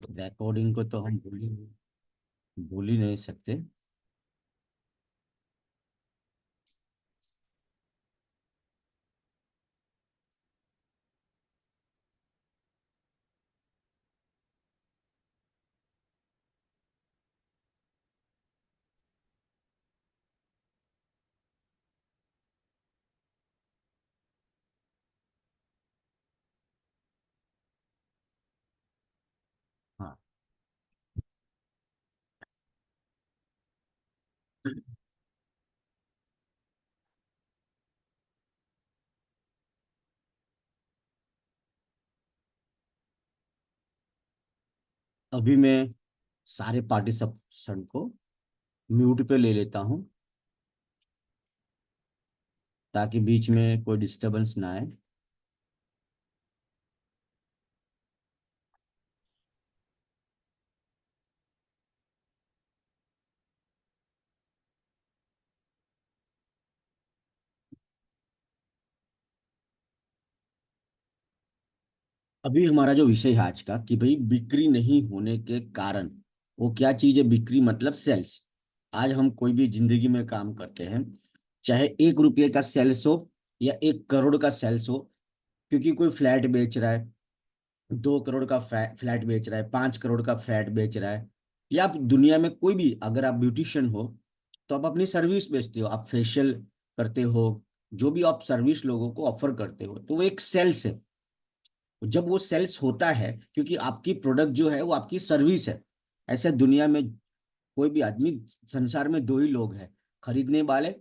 Recording को तो हम भूल ही नहीं सकते। हाँ। अभी मैं सारे पार्टिसिपेंट को म्यूट पे ले लेता हूँ, ताकि बीच में कोई डिस्टरबेंस ना आए। अभी हमारा जो विषय है आज का, कि भाई बिक्री नहीं होने के कारण, वो क्या चीज है? बिक्री मतलब सेल्स। आज हम कोई भी जिंदगी में काम करते हैं, चाहे 1 रुपये का सेल्स हो या 1 करोड़ का सेल्स हो, क्योंकि कोई फ्लैट बेच रहा है, 2 करोड़ का फ्लैट बेच रहा है, 5 करोड़ का फ्लैट बेच रहा है, या आप दुनिया में कोई भी, अगर आप ब्यूटिशियन हो तो आप अपनी सर्विस बेचते हो, आप फेशियल करते हो, जो भी आप सर्विस लोगों को ऑफर करते हो, तो वो एक सेल्स है। जब वो सेल्स होता है, क्योंकि आपकी प्रोडक्ट जो है वो आपकी सर्विस है। ऐसे दुनिया में कोई भी आदमी, संसार में दो ही लोग हैं, खरीदने वाले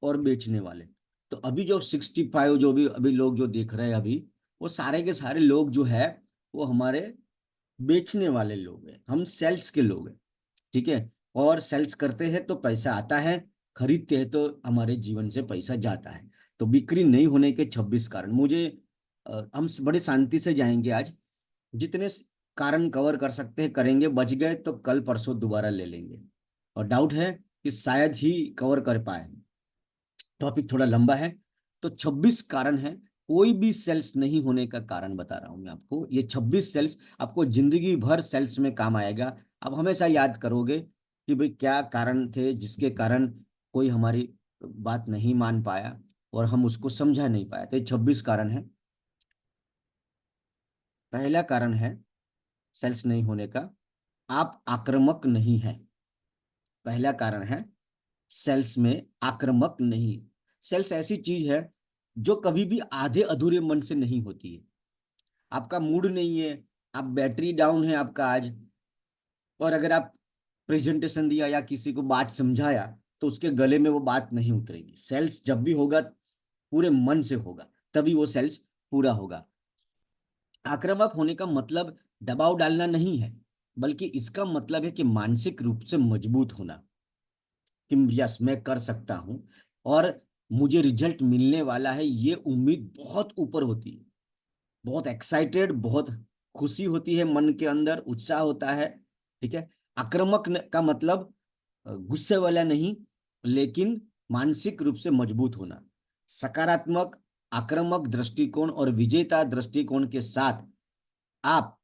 और बेचने वाले। तो अभी जो 65, जो भी अभी लोग जो देख रहे हैं अभी, वो सारे के सारे लोग जो है, वो हमारे बेचने वाले लोग हैं, हम सेल्स के लोग हैं। ठीक है। और सेल्स करते हैं तो पैसा आता है, खरीदते हैं तो हमारे जीवन से पैसा जाता है। तो बिक्री नहीं होने के 26 कारण मुझे, हम बड़े शांति से जाएंगे आज, जितने कारण कवर कर सकते हैं करेंगे, बच गए तो कल परसों दोबारा ले लेंगे। और डाउट है कि शायद ही कवर कर पाए। टॉपिक थोड़ा लंबा है, तो 26 कारण है। कोई भी सेल्स नहीं होने का कारण बता रहा हूं मैं आपको, ये 26 सेल्स आपको जिंदगी भर सेल्स में काम आएगा। आप हमेशा याद करोगे कि भाई क्या कारण थे जिसके कारण कोई हमारी बात नहीं मान पाया और हम उसको समझा नहीं पाया। तो ये 26 कारण है। पहला कारण है सेल्स नहीं होने का, आप आक्रामक नहीं है। पहला कारण है सेल्स में आक्रामक नहीं। सेल्स ऐसी चीज है जो कभी भी आधे अधूरे मन से नहीं होती है। आपका मूड नहीं है, आप बैटरी डाउन है आपका आज, और अगर आप प्रेजेंटेशन दिया या किसी को बात समझाया, तो उसके गले में वो बात नहीं उतरेगी। सेल्स जब भी होगा पूरे मन से होगा, तभी वो सेल्स पूरा होगा। आक्रामक होने का मतलब दबाव डालना नहीं है, बल्कि इसका मतलब है कि मानसिक रूप से मजबूत होना, कि यस मैं कर सकता हूं और मुझे रिजल्ट मिलने वाला है, ये उम्मीद बहुत ऊपर होती है। बहुत एक्साइटेड, बहुत खुशी होती है, मन के अंदर उत्साह होता है। ठीक है। आक्रामक का मतलब गुस्से वाला नहीं, लेकिन मानसिक रूप से मजबूत होना। सकारात्मक, आक्रामक दृष्टिकोण और विजेता दृष्टिकोण के साथ आप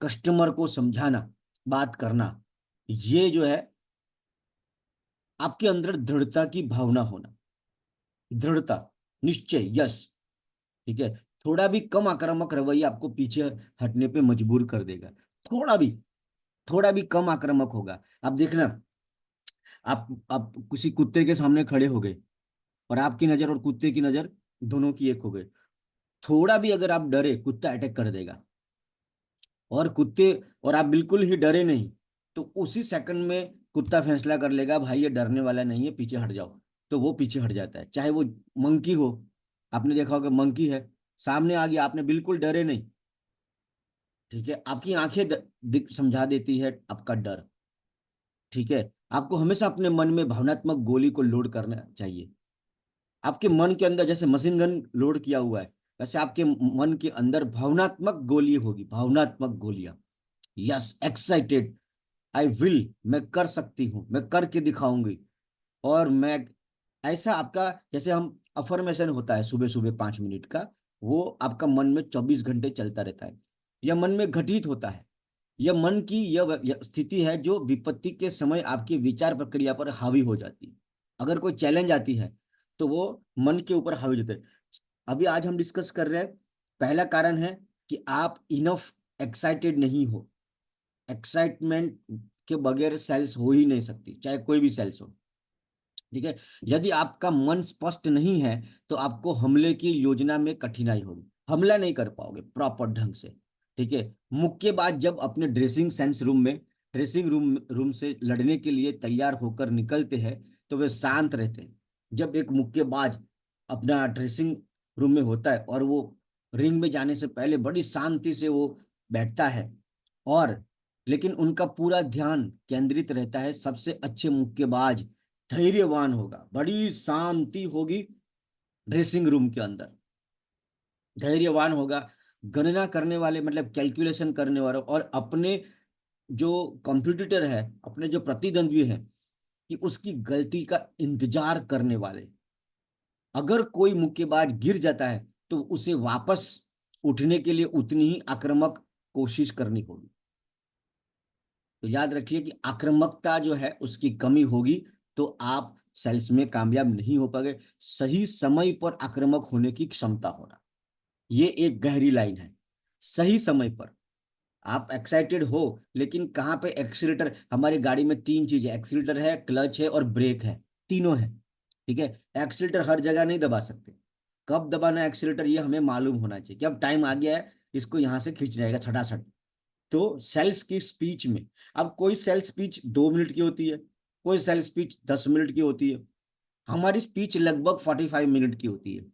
कस्टमर को समझाना, बात करना, ये जो है आपके अंदर दृढ़ता की भावना होना। दृढ़ता, निश्चय, यस। ठीक है। थोड़ा भी कम आक्रामक रवैया आपको पीछे हटने पे मजबूर कर देगा। थोड़ा भी, थोड़ा भी कम आक्रामक होगा, आप देखना। आप किसी कुत्ते के सामने खड़े हो गए, और आपकी नजर और कुत्ते की नजर दोनों की एक हो गई। थोड़ा भी अगर आप डरे, कुत्ता अटैक कर देगा। और कुत्ते, और आप बिल्कुल ही डरे नहीं, तो उसी सेकंड में कुत्ता फैसला कर लेगा, भाई ये डरने वाला नहीं है, पीछे हट जाओ। तो वो पीछे हट जाता है, चाहे वो मंकी हो। आपने देखा होगा, मंकी है, सामने आ गया, आपने बिल्कुल डरे नहीं। ठीक है। आपकी आंखें दिख समझा देती है आपका डर। ठीक है। आपको हमेशा अपने मन में भावनात्मक गोली को लोड करना चाहिए। आपके मन के अंदर जैसे मशीन गन लोड किया हुआ है, वैसे आपके मन के अंदर भावनात्मक गोली होगी, भावनात्मक गोलियां। यस, एक्साइटेड, आई विल, मैं कर सकती हूँ, मैं करके दिखाऊंगी। और मैं, ऐसा आपका, जैसे हम अफर्मेशन होता है सुबह सुबह 5 मिनट का, वो आपका मन में 24 घंटे चलता रहता है। यह मन में घटित होता है। यह मन की यह स्थिति है जो विपत्ति के समय आपकी विचार प्रक्रिया पर हावी हो जाती है। अगर कोई चैलेंज आती है तो वो मन के ऊपर हावी होते हैं। अभी आज हम डिस्कस कर रहे हैं, पहला कारण है कि आप इनफ एक्साइटेड नहीं हो। एक्साइटमेंट के बगैर सेल्स हो ही नहीं सकती, चाहे कोई भी सेल्स हो। ठीक है। यदि आपका मन स्पष्ट नहीं है तो आपको हमले की योजना में कठिनाई होगी, हमला नहीं कर पाओगे प्रॉपर ढंग से। ठीक है। मुक्केबाज जब अपने ड्रेसिंग रूम से लड़ने के लिए तैयार होकर निकलते हैं तो वे शांत रहते हैं। जब एक मुक्केबाज अपना ड्रेसिंग रूम में होता है और वो रिंग में जाने से पहले बड़ी शांति से वो बैठता है, और लेकिन उनका पूरा ध्यान केंद्रित रहता है। सबसे अच्छे मुक्केबाज धैर्यवान होगा, बड़ी शांति होगी ड्रेसिंग रूम के अंदर, धैर्यवान होगा। गणना करने वाले मतलब कैलकुलेशन करने वाले और अपने जो कॉम्पिटिटर है, अपने जो प्रतिद्वंद्वी है, कि उसकी गलती का इंतजार करने वाले। अगर कोई मुक्केबाज गिर जाता है तो उसे वापस उठने के लिए उतनी ही आक्रामक कोशिश करनी होगी। तो याद रखिए कि आक्रामकता जो है उसकी कमी होगी तो आप सेल्स में कामयाब नहीं हो पाएंगे। सही समय पर आक्रामक होने की क्षमता होना, ये एक गहरी लाइन है। सही समय पर आप एक्साइटेड हो, लेकिन कहाँ पे एक्सीलेटर, हमारी गाड़ी में तीन चीज है, एक्सीलेटर है, क्लच है और ब्रेक है, तीनों है। ठीक है। एक्सीलेटर हर जगह नहीं दबा सकते, कब दबाना है एक्सीलेटर ये हमें मालूम होना चाहिए कि अब टाइम आ गया है, इसको यहां से खींच जाएगा छटाछट। तो सेल्स की स्पीच में, अब कोई सेल स्पीच 2 मिनट की होती है, कोई सेल स्पीच 10 मिनट की होती है, हमारी स्पीच लगभग 45 मिनट की होती है।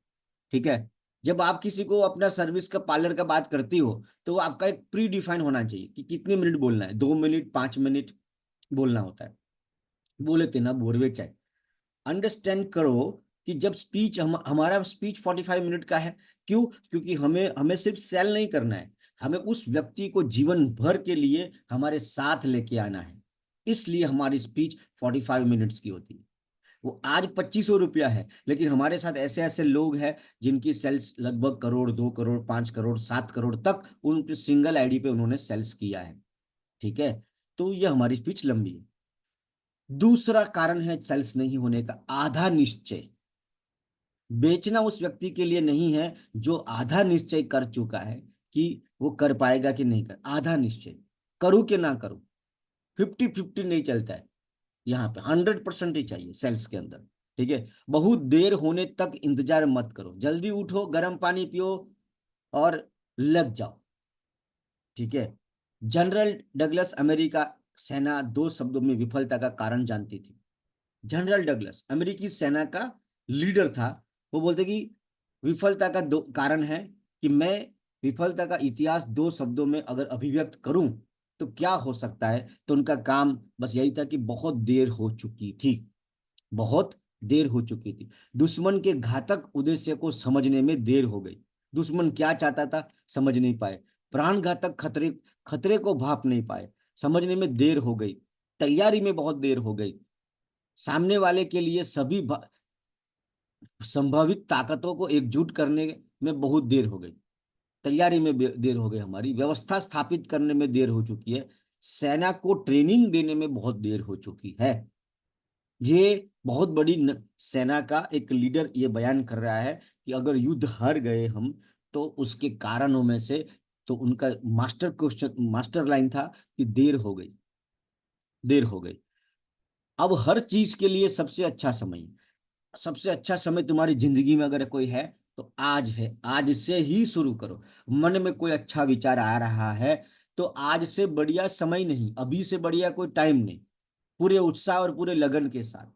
ठीक है। जब आप किसी को अपना सर्विस का पार्लर का बात करती हो तो आपका एक प्री डिफाइन होना चाहिए कि कितने मिनट बोलना है, 2 मिनट 5 मिनट बोलना होता है, बोले तेना बोरवे चाहे। अंडरस्टैंड करो कि जब स्पीच हमारा स्पीच 45 मिनट का है, क्यों? क्योंकि हमें हमें सिर्फ सेल नहीं करना है, हमें उस व्यक्ति को जीवन भर के लिए हमारे साथ लेके आना है। इसलिए हमारी स्पीच 45 मिनट्स की होती है। वो आज 2500 रुपया है, लेकिन हमारे साथ ऐसे ऐसे लोग हैं जिनकी सेल्स लगभग करोड़, 2 करोड़, 5 करोड़, 7 करोड़ तक उनकी सिंगल आईडी पे उन्होंने सेल्स किया है। ठीक है। तो ये हमारी स्पीच लंबी है। दूसरा कारण है सेल्स नहीं होने का, आधा निश्चय। बेचना उस व्यक्ति के लिए नहीं है जो आधा निश्चय कर चुका है कि वो कर पाएगा कि नहीं कर, आधा निश्चय, करूं कि ना करूं। 50-50 नहीं चलता है, यहाँ पे 100% ही चाहिए सेल्स के अंदर। ठीक है। बहुत देर होने तक इंतजार मत करो, जल्दी उठो, गर्म पानी पियो और लग जाओ। ठीक है। जनरल डगलस अमेरिका सेना 2 शब्दों में विफलता का कारण जानती थी। जनरल डगलस अमेरिकी सेना का लीडर था। वो बोलते कि विफलता का दो कारण है कि मैं विफलता का इतिहास 2 शब्दों में अगर अभिव्यक्त करूं तो क्या हो सकता है। तो उनका काम बस यही था कि बहुत देर हो चुकी थी, बहुत देर हो चुकी थी। दुश्मन के घातक उद्देश्य को समझने में देर हो गई। दुश्मन क्या चाहता था समझ नहीं पाए, प्राण घातक खतरे खतरे को भाप नहीं पाए, समझने में देर हो गई, तैयारी में बहुत देर हो गई, सामने वाले के लिए सभी संभावित ताकतों को एकजुट करने में बहुत देर हो गई, तैयारी में देर हो गई, हमारी व्यवस्था स्थापित करने में देर हो चुकी है, सेना को ट्रेनिंग देने में बहुत देर हो चुकी है। ये बहुत बड़ी सेना का एक लीडर ये बयान कर रहा है कि अगर युद्ध हार गए हम तो उसके कारणों में से, तो उनका मास्टर क्वेश्चन, मास्टर लाइन था कि देर हो गई, देर हो गई। अब हर चीज के लिए सबसे अच्छा समय, सबसे अच्छा समय तुम्हारी जिंदगी में अगर कोई है तो आज है, आज से ही शुरू करो। मन में कोई अच्छा विचार आ रहा है तो आज से बढ़िया समय नहीं, अभी से बढ़िया कोई टाइम नहीं। पूरे उत्साह और पूरे लगन के साथ।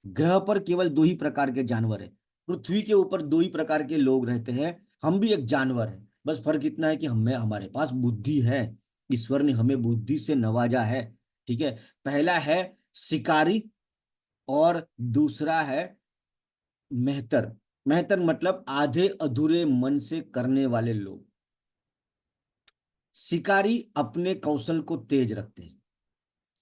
ग्रह पर केवल दो ही प्रकार के जानवर हैं, पृथ्वी के ऊपर दो ही प्रकार के लोग रहते हैं, हम भी एक जानवर है, बस फर्क इतना है कि हमें, हमारे पास बुद्धि है, ईश्वर ने हमें बुद्धि से नवाजा है। ठीक है। पहला है शिकारी और दूसरा है मेहतर। मेहतर मतलब आधे अधूरे मन से करने वाले लोग। शिकारी अपने कौशल को तेज रखते हैं,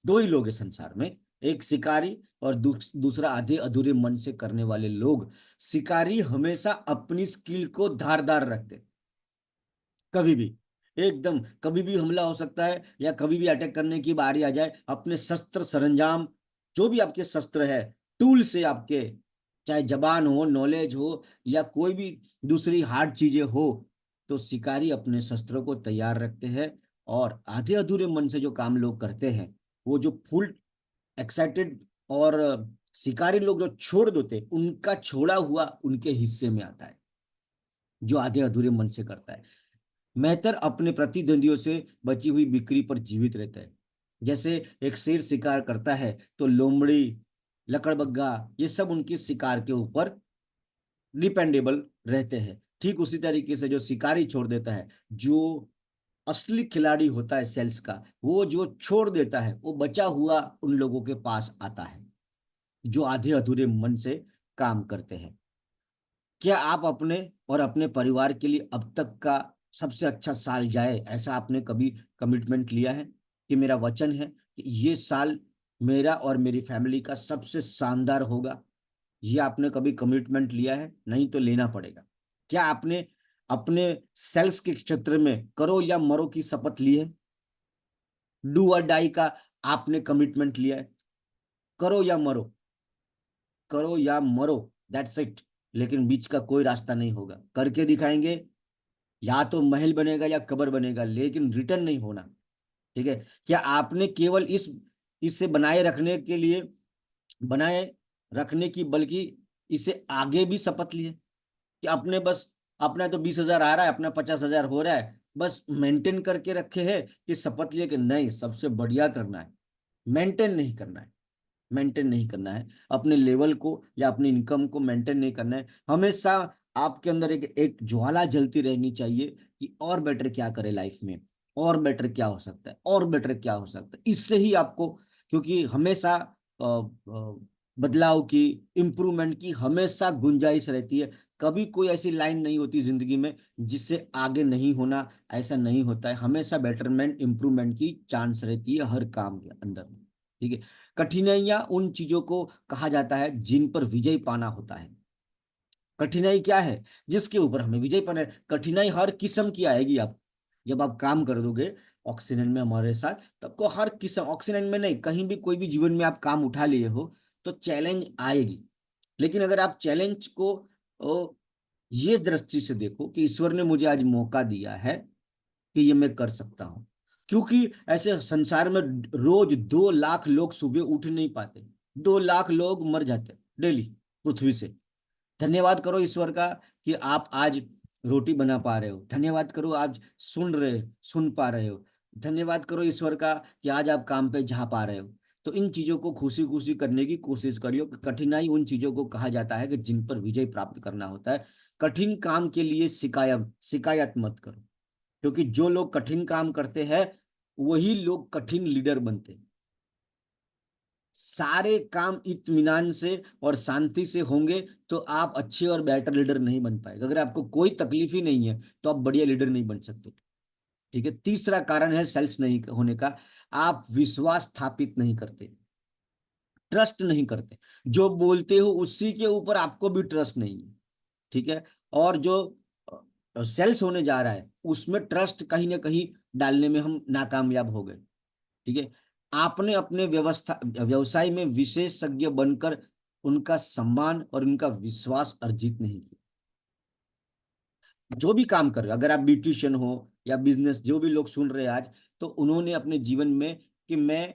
दो ही लोग हैं संसार में, एक शिकारी और दूसरा आधे अधूरे मन से करने वाले लोग। शिकारी हमेशा अपनी स्किल को धारदार रखते, कभी भी एकदम कभी भी हमला हो सकता है या कभी भी अटैक करने की बारी आ जाए, अपने शस्त्र सरंजाम, जो भी आपके शस्त्र है, टूल से आपके, चाहे जबान हो, नॉलेज हो, या कोई भी दूसरी हार्ड चीजें हो, तो शिकारी अपने शस्त्रों को तैयार रखते हैं। और आधे अधूरे मन से जो काम लोग करते हैं, वो जो फुल एक्साइटेड और शिकारी लोग जो छोड़ देते, उनका छोड़ा हुआ उनके हिस्से में आता है, जो आधे अधूरे मन से करता है। मेहतर अपने प्रतिद्वंदियों से बची हुई बिक्री पर जीवित रहता है। जैसे एक शेर शिकार करता है तो लोमड़ी, लकड़बग्गा, ये सब उनकी शिकार के ऊपर डिपेंडेबल रहते हैं। ठीक उसी तरीके से जो शिकारी छोड़ देता है, जो असली खिलाड़ी होता है सेल्स का, वो जो छोड़ देता है वो बचा हुआ उन लोगों के पास आता है जो आधे अधूरे मन से काम करते हैं। क्या आप अपने और अपने परिवार के लिए अब तक का सबसे अच्छा साल जाए, ऐसा आपने कभी कमिटमेंट लिया है कि मेरा वचन है कि ये साल मेरा और मेरी फैमिली का सबसे शानदार होगा? ये आपने कभी कमिटमेंट लिया है? नहीं तो लेना पड़ेगा। क्या आपने अपने सेल्स के क्षेत्र में करो या मरो की शपथ ली है? डू और डाई का आपने कमिटमेंट लिया है? करो या मरो, करो या मरो, दैट्स इट। लेकिन बीच का कोई रास्ता नहीं होगा, करके दिखाएंगे। या तो महल बनेगा या कब्र बनेगा, लेकिन रिटर्न नहीं होना। ठीक है? क्या आपने केवल इसे बनाए रखने के लिए, बनाए रखने की, बल्कि इसे आगे भी शपथ लिए कि अपने बस, अपना तो 20,000 आ रहा है, अपना 50,000 हो रहा है, बस मेंटेन करके रखे हैं, कि शपथ लिए कि नहीं सबसे बढ़िया करना है? मेंटेन नहीं करना है, मेंटेन नहीं करना है अपने लेवल को या अपनी इनकम को मेंटेन नहीं करना है। हमेशा आपके अंदर एक एक ज्वाला जलती रहनी चाहिए कि और बेटर क्या करे लाइफ में, और बेटर क्या हो सकता है, और बेटर क्या हो सकता है। इससे ही आपको, क्योंकि हमेशा बदलाव की, इम्प्रूवमेंट की हमेशा गुंजाइश रहती है। कभी कोई ऐसी लाइन नहीं होती जिंदगी में जिससे आगे नहीं होना, ऐसा नहीं होता है। हमेशा बेटरमेंट, इम्प्रूवमेंट की चांस रहती है हर काम के अंदर। ठीक है? कठिनाइयां उन चीजों को कहा जाता है जिन पर विजय पाना होता है। कठिनाई क्या है? जिसके ऊपर हमें विजय पाना है। कठिनाई हर किस्म की आएगी। आप जब आप काम कर दोगे ऑक्सीजन में हमारे साथ, तो आपको हर किस्म, ऑक्सीजन में नहीं, कहीं भी कोई भी जीवन में आप काम उठा लिए हो तो चैलेंज आएगी। लेकिन अगर आप चैलेंज को ये दृष्टि से देखो कि ईश्वर ने मुझे आज मौका दिया है कि ये मैं कर सकता हूं, क्योंकि ऐसे संसार में रोज 2 लाख लोग सुबह उठ नहीं पाते, 2 लाख लोग मर जाते डेली पृथ्वी से। धन्यवाद करो ईश्वर का कि आप आज रोटी बना पा रहे हो। धन्यवाद करो आज सुन पा रहे हो। धन्यवाद करो ईश्वर का कि आज आप काम पे जा पा रहे हो। तो इन चीजों को खुशी खुशी करने की कोशिश करियो। कठिनाई उन चीजों को कहा जाता है कि जिन पर विजय प्राप्त करना होता है। कठिन काम के लिए शिकायत शिकायत मत करो, क्योंकि जो लोग कठिन काम करते हैं वही लोग कठिन लीडर बनते हैं। सारे काम इत्मीनान से और शांति से होंगे तो आप अच्छे और बेटर लीडर नहीं बन पाएंगे। अगर आपको कोई तकलीफ ही नहीं है तो आप बढ़िया लीडर नहीं बन सकते। ठीक है? तीसरा कारण है सेल्स नहीं होने का, आप विश्वास स्थापित नहीं करते, ट्रस्ट नहीं करते। जो बोलते हो उसी के ऊपर आपको भी ट्रस्ट नहीं है। ठीक है? और जो सेल्स होने जा रहा है उसमें ट्रस्ट कहीं ना कहीं डालने में हम नाकामयाब हो गए। ठीक है? आपने अपने व्यवसाय में विशेषज्ञ बनकर उनका सम्मान और उनका विश्वास अर्जित नहीं किया। जो भी काम कर रहे हो, अगर आप ब्यूटिशियन हो या बिजनेस, जो भी लोग सुन रहे हैं आज, तो उन्होंने अपने जीवन में, कि मैं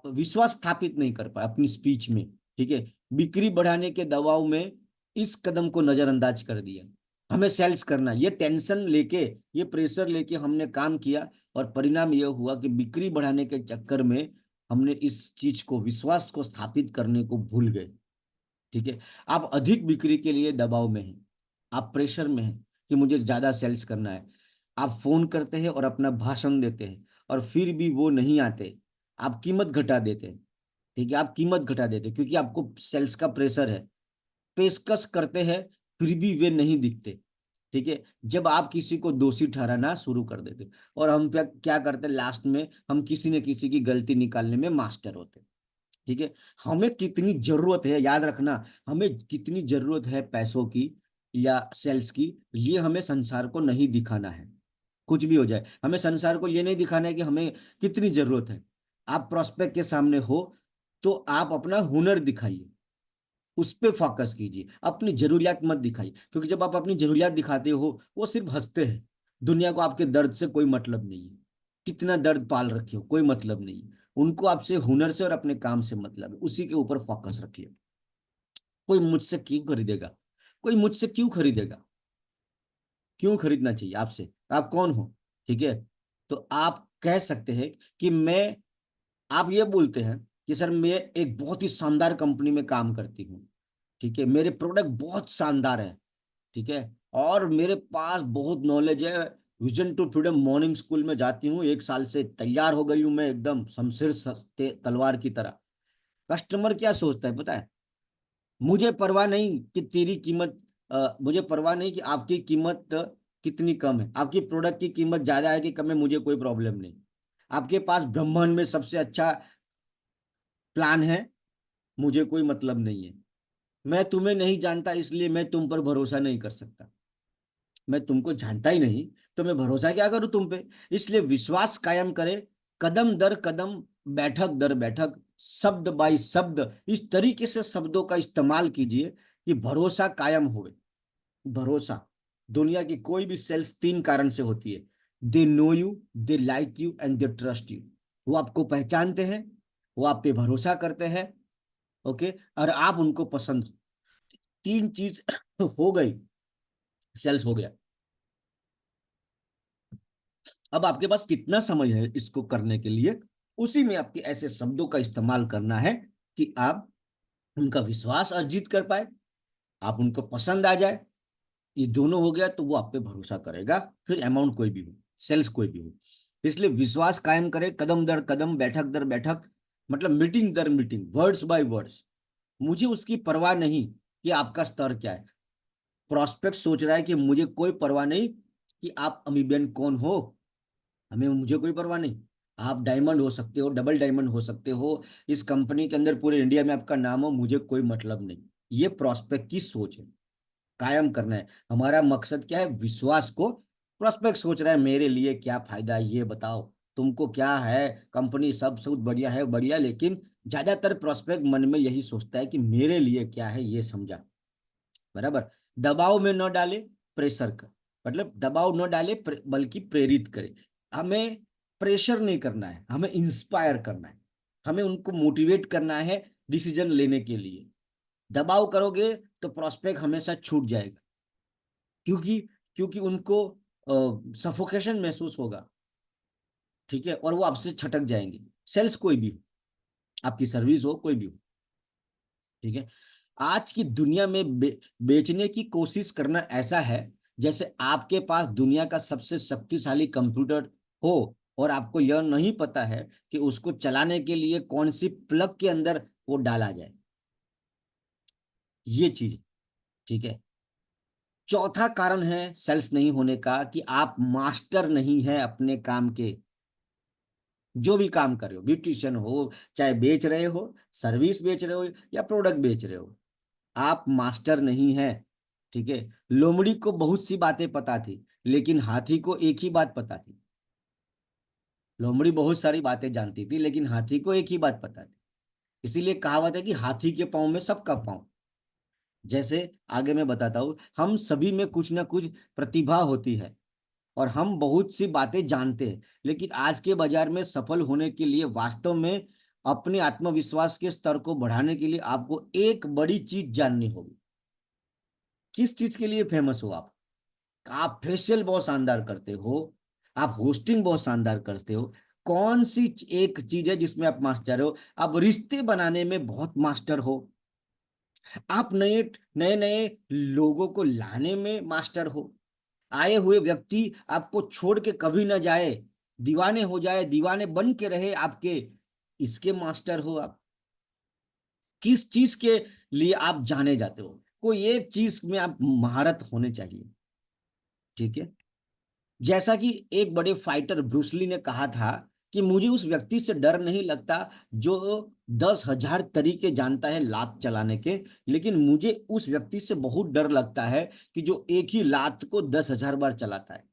विश्वास स्थापित नहीं कर पाया अपनी स्पीच में। ठीक है? बिक्री बढ़ाने के दबाव में इस कदम को नजरअंदाज कर दिया। हमें सेल्स करना, ये टेंशन लेके, ये प्रेशर लेके हमने काम किया, और परिणाम यह हुआ कि बिक्री बढ़ाने के चक्कर में हमने इस चीज को, विश्वास को स्थापित करने को भूल गए। ठीक है? आप अधिक बिक्री के लिए दबाव में हैं, आप प्रेशर में हैं कि मुझे ज्यादा सेल्स करना है। आप फोन करते हैं और अपना भाषण देते हैं, और फिर भी वो नहीं आते। आप कीमत घटा देते हैं। ठीक है? आप कीमत घटा देते हैं क्योंकि आपको सेल्स का प्रेशर है। पेशकश करते हैं, फिर भी वे नहीं दिखते। ठीक है? जब आप किसी को दोषी ठहराना शुरू कर देते, और हम क्या क्या करते, लास्ट में हम किसी न किसी की गलती निकालने में मास्टर होते। ठीक है? हमें कितनी जरूरत है, याद रखना, हमें कितनी जरूरत है पैसों की या सेल्स की, ये हमें संसार को नहीं दिखाना है। कुछ भी हो जाए, हमें संसार को ये नहीं दिखाना है कि हमें कितनी जरूरत है। आप प्रोस्पेक्ट के सामने हो तो आप अपना हुनर दिखाइए, उस पे फोकस कीजिए, अपनी जरूरियात मत दिखाइए, क्योंकि जब आप अपनी जरूरियात दिखाते हो वो सिर्फ हंसते हैं। दुनिया को आपके दर्द से कोई मतलब नहीं है, कितना दर्द पाल रखे हो कोई मतलब नहीं है, उनको आपसे हुनर से और अपने काम से मतलब है, उसी के ऊपर फोकस रखिए। कोई मुझसे क्यों खरीदेगा, कोई मुझसे क्यों खरीदेगा, क्यों खरीदना चाहिए आपसे, आप कौन हो? ठीक है, तो आप कह सकते हैं कि मैं, आप ये बोलते हैं कि सर मैं एक बहुत ही शानदार कंपनी में काम करती हूँ, ठीक है, मेरे प्रोडक्ट बहुत शानदार है, ठीक है, और मेरे पास बहुत नॉलेज है, vision to freedom morning school में जाती हूँ, 1 साल से तैयार हो गई हूँ मैं एकदम शमशीर तलवार की तरह। कस्टमर क्या सोचता है पता है? मुझे परवाह नहीं कि तेरी कीमत, मुझे परवाह नहीं कि आपकी कीमत कितनी कम है, आपकी प्रोडक्ट की कीमत ज्यादा है कि कम है, मुझे कोई प्रॉब्लम नहीं। आपके पास ब्रह्मांड में सबसे अच्छा प्लान है, मुझे कोई मतलब नहीं है। मैं तुम्हें नहीं जानता इसलिए मैं तुम पर भरोसा नहीं कर सकता, मैं तुमको जानता ही नहीं तो मैं भरोसा क्या करूं तुम पे। इसलिए विश्वास कायम करे, कदम दर कदम, बैठक दर बैठक, शब्द बाई शब्द, इस तरीके से शब्दों का इस्तेमाल कीजिए कि भरोसा कायम होवे। भरोसा, दुनिया की कोई भी सेल्स 3 कारण से होती है। They know you, they like you and they trust you. वो आपको पहचानते हैं, वो आप पे भरोसा करते हैं, ओके, और आप उनको पसंद। 3 चीज हो गई, सेल्स हो गया। अब आपके पास कितना समय है इसको करने के लिए, उसी में आपके ऐसे शब्दों का इस्तेमाल करना है कि आप उनका विश्वास अर्जित कर पाए, आप उनको पसंद आ जाए। ये दोनों हो गया तो वो आप पे भरोसा करेगा, फिर अमाउंट कोई भी हो, सेल्स कोई भी हो। इसलिए विश्वास कायम करे, कदम दर कदम, बैठक दर बैठक, मतलब मीटिंग दर मीटिंग, वर्ड्स बाय वर्ड्स। मुझे उसकी परवाह नहीं कि आपका स्तर क्या है। प्रोस्पेक्ट सोच रहा है कि मुझे कोई परवाह नहीं कि आप अमीबियन कौन हो, हमें, मुझे कोई परवाह नहीं। आप डायमंड हो सकते हो, डबल डायमंड हो सकते हो, इस कंपनी के अंदर पूरे इंडिया में आपका नाम हो, मुझे कोई मतलब नहीं। ये प्रोस्पेक्ट की सोच है, कायम करना है। हमारा मकसद क्या है? विश्वास को। प्रोस्पेक्ट सोच रहा है मेरे लिए क्या फायदा है ये बताओ, तुमको क्या है, कंपनी सब बढ़िया है बढ़िया, लेकिन ज्यादातर प्रोस्पेक्ट मन में यही सोचता है कि मेरे लिए क्या है ये समझा, बराबर। दबाव में न डाले, प्रेशर कर, मतलब दबाव न डाले बल्कि प्रेरित करे। हमें प्रेशर नहीं करना है, हमें इंस्पायर करना है, हमें उनको मोटिवेट करना है डिसीजन लेने के लिए। दबाव करोगे तो प्रोस्पेक्ट हमेशा छूट जाएगा, क्योंकि क्योंकि उनको सफोकेशन महसूस होगा, ठीक है, और वो आपसे छटक जाएंगे। सेल्स कोई भी हो, आपकी सर्विस हो, कोई भी हो, ठीक है। आज की दुनिया में बेचने की कोशिश करना ऐसा है जैसे आपके पास दुनिया का सबसे शक्तिशाली कंप्यूटर हो और आपको यह नहीं पता है कि उसको चलाने के लिए कौन सी प्लग के अंदर वो डाला जाए, ये चीज, ठीक है। चौथा कारण है सेल्स नहीं होने का कि आप मास्टर नहीं है अपने काम के। जो भी काम कर रहे हो, ब्यूटिशियन हो, चाहे बेच रहे हो, सर्विस बेच रहे हो या प्रोडक्ट बेच रहे हो, आप मास्टर नहीं है, ठीक है। लोमड़ी को बहुत सी बातें पता थी लेकिन हाथी को एक ही बात पता थी। लोमड़ी बहुत सारी बातें जानती थी लेकिन हाथी को एक ही बात पता थी। इसीलिए कहावत है कि हाथी के पांव में सबका पांव। जैसे आगे मैं बताता हूँ, हम सभी में कुछ ना कुछ प्रतिभा होती है और हम बहुत सी बातें जानते हैं, लेकिन आज के बाजार में सफल होने के लिए वास्तव में अपने आत्मविश्वास के स्तर को बढ़ाने के लिए आपको एक बड़ी चीज जाननी होगी। किस चीज के लिए फेमस हो आप फेशियल बहुत शानदार करते हो, आप होस्टिंग बहुत शानदार करते हो, कौन सी एक चीज है जिसमें आप मास्टर हो? आप रिश्ते बनाने में बहुत मास्टर हो, आप नए नए नए लोगों को लाने में मास्टर हो, आए हुए व्यक्ति आपको छोड़ के कभी ना जाए, दीवाने हो जाए, दीवाने बन के रहे आपके, इसके मास्टर हो आप। किस चीज के लिए आप जाने जाते हो? कोई एक चीज में आप महारत होने चाहिए, ठीक है। जैसा कि एक बड़े फाइटर ब्रूसली ने कहा था कि मुझे उस व्यक्ति से डर नहीं लगता जो 10,000 तरीके जानता है लात चलाने के, लेकिन मुझे उस व्यक्ति से बहुत डर लगता है कि जो एक ही लात को 10,000 बार चलाता है।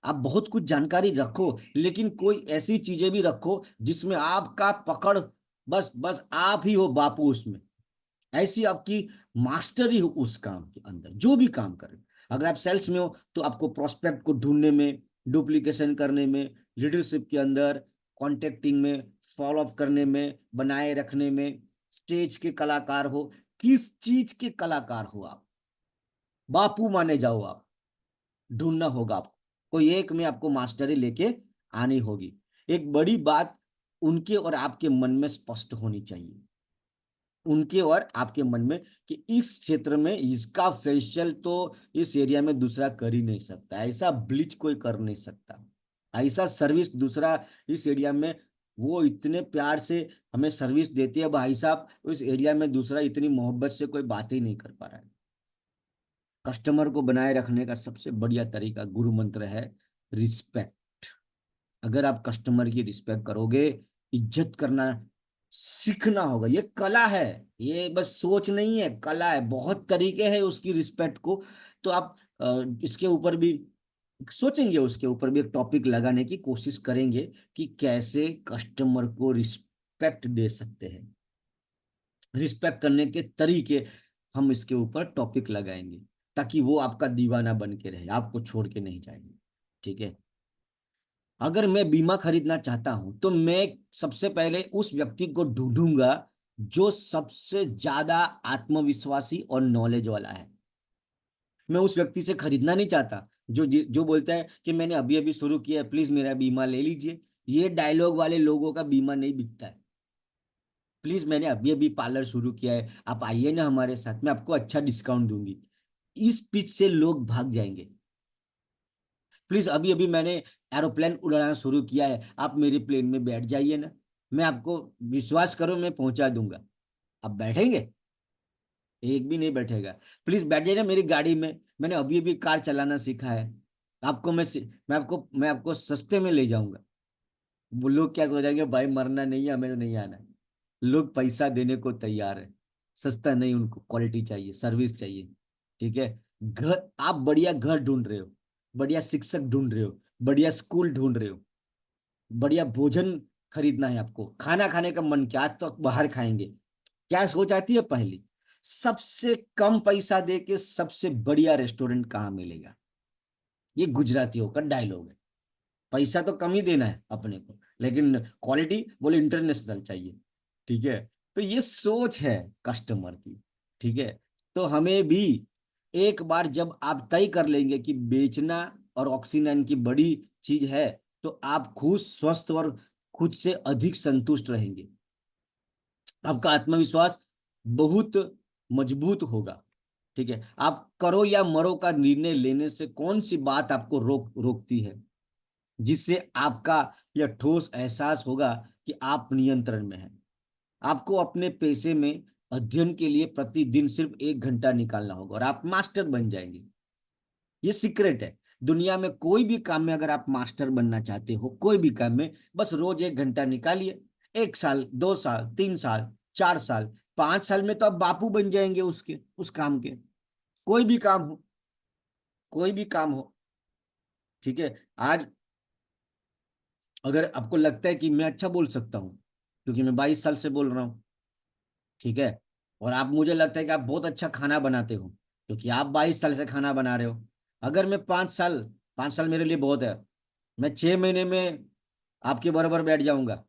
आप बहुत कुछ जानकारी रखो, लेकिन कोई ऐसी चीजें भी रखो जिसमें आपका पकड़, बस बस आप ही हो बापू उसमें। ऐसी आपकी मास्टरी हो उस काम के अंदर, जो भी काम करें। अगर आप सेल्स में हो तो आपको प्रोस्पेक्ट को ढूंढने में, डुप्लीकेशन करने में, लीडरशिप के अंदर, कॉन्टेक्टिंग में, फॉलो अप करने में, बनाए रखने में, स्टेज के कलाकार हो, किस चीज के कलाकार हो आप, बापू माने जाओ आप, ढूंढना होगा आपको। कोई एक में आपको मास्टरी लेके आनी होगी। एक बड़ी बात उनके और आपके मन में स्पष्ट होनी चाहिए, उनके और आपके मन में, कि इस क्षेत्र में इसका फेशियल तो इस एरिया में दूसरा कर ही नहीं सकता, ऐसा ब्लीच कोई कर नहीं सकता, ऐसा सर्विस दूसरा इस एरिया में, वो इतने प्यार से हमें सर्विस देती है भाई साहब, उस एरिया में दूसरा इतनी मोहब्बत से कोई बात ही नहीं कर पा रहा है। कस्टमर को बनाए रखने का सबसे बढ़िया तरीका, गुरु मंत्र है रिस्पेक्ट। अगर आप कस्टमर की रिस्पेक्ट करोगे, इज्जत करना सीखना होगा, ये कला है, ये बस सोच नहीं है, कला है, बहुत तरीके हैं उसकी रिस्पेक्ट को। तो आप इसके ऊपर भी सोचेंगे, उसके ऊपर भी एक टॉपिक लगाने की कोशिश करेंगे कि कैसे कस्टमर को रिस्पेक्ट दे सकते हैं, रिस्पेक्ट करने के तरीके, हम इसके ऊपर टॉपिक लगाएंगे, ताकि वो आपका दीवाना बन के रहे, आपको छोड़ के नहीं जाएंगे। ठीक है। अगर मैं बीमा खरीदना चाहता हूं तो मैं सबसे पहले उस व्यक्ति को ढूंढूंगा जो सबसे ज्यादा आत्मविश्वासी और नॉलेज वाला है। मैं उस व्यक्ति से खरीदना नहीं चाहता जो जो बोलता है कि मैंने अभी अभी शुरू किया है, प्लीज मेरा बीमा ले लीजिए। ये डायलॉग वाले लोगों का बीमा नहीं बिकता है। प्लीज मैंने अभी अभी पार्लर शुरू किया है, आप आइए ना हमारे साथ, मैं आपको अच्छा डिस्काउंट दूंगी। इस पिच से लोग भाग जाएंगे। प्लीज अभी अभी मैंने एरोप्लेन उड़ाना शुरू किया है, आप मेरे प्लेन में बैठ जाइए ना, मैं आपको, विश्वास करो मैं पहुंचा दूंगा। आप बैठेंगे? एक भी नहीं बैठेगा। प्लीज बैठ जाइए ना मेरी गाड़ी में, मैंने अभी अभी कार चलाना सीखा है, आपको मैं आपको सस्ते में ले जाऊंगा। वो लोग क्या सोचेंगे, भाई मरना नहीं है, हमें तो नहीं आना है। लोग पैसा देने को तैयार है, सस्ता नहीं, उनको क्वालिटी चाहिए, सर्विस चाहिए। ठीक है। घर, आप बढ़िया घर ढूंढ रहे हो, बढ़िया शिक्षक ढूंढ रहे हो, बढ़िया स्कूल ढूंढ रहे हो, बढ़िया भोजन खरीदना है आपको, खाना खाने का मन क्या, आज तो बाहर खाएंगे, क्या सोच आती है पहली? सबसे कम पैसा दे के सबसे बढ़िया रेस्टोरेंट कहाँ मिलेगा? ये गुजरातियों का डायलॉग है। पैसा तो कम ही देना है अपने को, लेकिन क्वालिटी बोले इंटरनेशनल चाहिए। ठीक है। तो ये सोच है कस्टमर की। ठीक है। तो हमें भी एक बार जब आप तय कर लेंगे कि बेचना और ऑक्सीजन की बड़ी चीज है, तो आप खुद स्वस्थ और खुद से अधिक संतुष्ट रहेंगे, आपका आत्मविश्वास बहुत मजबूत होगा। ठीक है। आप करो या मरो का निर्णय लेने से कौन सी बात आपको रोकती है, जिससे आपका यह ठोस एहसास होगा कि आप नियंत्रण में हैं। आपको अपने पैसे में अध्ययन के लिए प्रतिदिन सिर्फ 1 घंटा निकालना होगा और आप मास्टर बन जाएंगे। ये सीक्रेट है। दुनिया में कोई भी काम में अगर आप मास्टर बनना चाहते हो, कोई भी काम में, बस रोज 1 घंटा निकालिए। 1 साल, 2 साल, 3 साल, 4 साल, 5 साल में तो आप बापू बन जाएंगे उसके, उस काम के। कोई भी काम हो, कोई भी काम हो। ठीक है। आज अगर आपको लगता है कि मैं अच्छा बोल सकता हूँ, क्योंकि मैं 22 साल से बोल रहा हूँ। ठीक है। और आप, मुझे लगता है कि आप बहुत अच्छा खाना बनाते हो, क्योंकि आप 22 साल से खाना बना रहे हो। अगर मैं 5 साल, 5 साल मेरे लिए बहुत है, मैं 6 महीने में आपके बराबर बैठ जाऊंगा।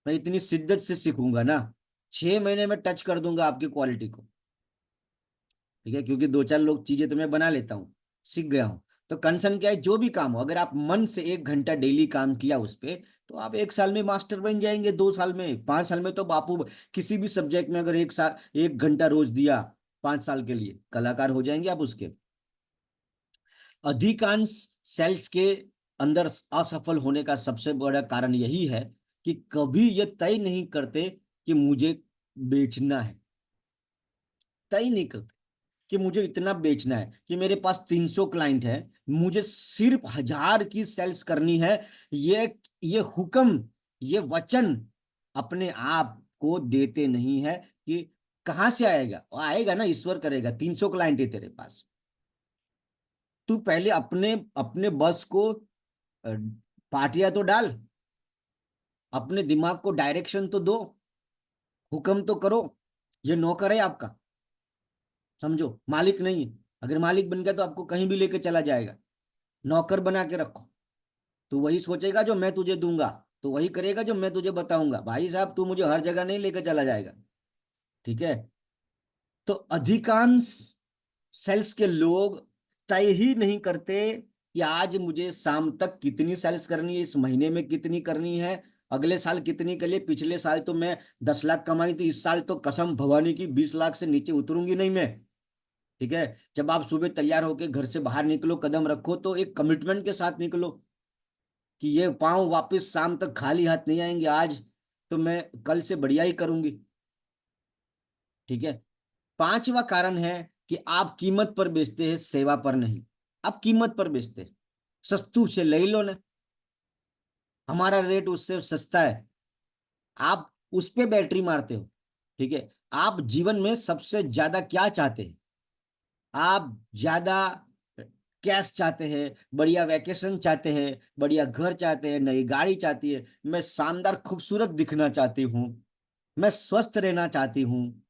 मैं इतनी शिद्दत से सीखूंगा ना, 6 महीने में टच कर दूंगा आपकी क्वालिटी को। ठीक है। क्योंकि 2 4 लोग चीजें तो मैं बना लेता हूँ, सीख गया हूँ। तो कंसर्न क्या है, जो भी काम हो, अगर आप मन से 1 घंटा डेली काम किया उस पे, तो आप 1 साल में मास्टर बन जाएंगे, 2 साल में, 5 साल में तो बापू। किसी भी सब्जेक्ट में अगर 1 साल 1 घंटा रोज दिया, 5 साल के लिए कलाकार हो जाएंगे आप उसके। अधिकांश सेल्स के अंदर असफल होने का सबसे बड़ा कारण यही है कि कभी ये तय नहीं करते कि मुझे बेचना है, तय नहीं करते कि मुझे इतना बेचना है, कि मेरे पास 300 क्लाइंट है, मुझे सिर्फ 1000 की सेल्स करनी है। ये हुक्म, ये वचन अपने आप को देते नहीं है। कि कहां से आएगा? वो आएगा ना, ईश्वर करेगा। 300 क्लाइंट है तेरे पास, तू पहले अपने अपने बस को पार्टियां तो डाल, अपने दिमाग को डायरेक्शन तो दो, हुक्म तो करो। ये नौकर है आपका, समझो, मालिक नहीं है। अगर मालिक बन गया तो आपको कहीं भी लेके चला जाएगा। नौकर बना के रखो, तू वही सोचेगा जो मैं तुझे दूंगा, तो वही करेगा जो मैं तुझे बताऊंगा। भाई साहब, तू मुझे हर जगह नहीं लेके चला जाएगा। ठीक है। तो अधिकांश सेल्स के लोग तय ही नहीं करते कि आज मुझे शाम तक कितनी सेल्स करनी है, इस महीने में कितनी करनी है, अगले साल कितनी के लिए। पिछले साल तो मैं 10 लाख कमाई, तो इस साल तो कसम भवानी की 20 लाख से नीचे उतरूंगी नहीं मैं। ठीक है। जब आप सुबह तैयार होकर घर से बाहर निकलो, कदम रखो, तो एक कमिटमेंट के साथ निकलो कि ये पाँव वापस शाम तक खाली हाथ नहीं आएंगे, आज तो मैं कल से बढ़िया ही करूंगी। ठीक है। पांचवा कारण है कि आप कीमत पर बेचते हैं, सेवा पर नहीं। आप कीमत पर बेचते हैं, सस्तू से ले लो ना, हमारा रेट उससे सस्ता है। आप उस पे बैटरी मारते हो। ठीक है। आप जीवन में सबसे ज्यादा क्या चाहते हैं? आप ज्यादा कैश चाहते हैं, बढ़िया वैकेशन चाहते हैं, बढ़िया घर चाहते हैं, नई गाड़ी चाहती है, मैं शानदार खूबसूरत दिखना चाहती हूँ, मैं स्वस्थ रहना चाहती हूँ।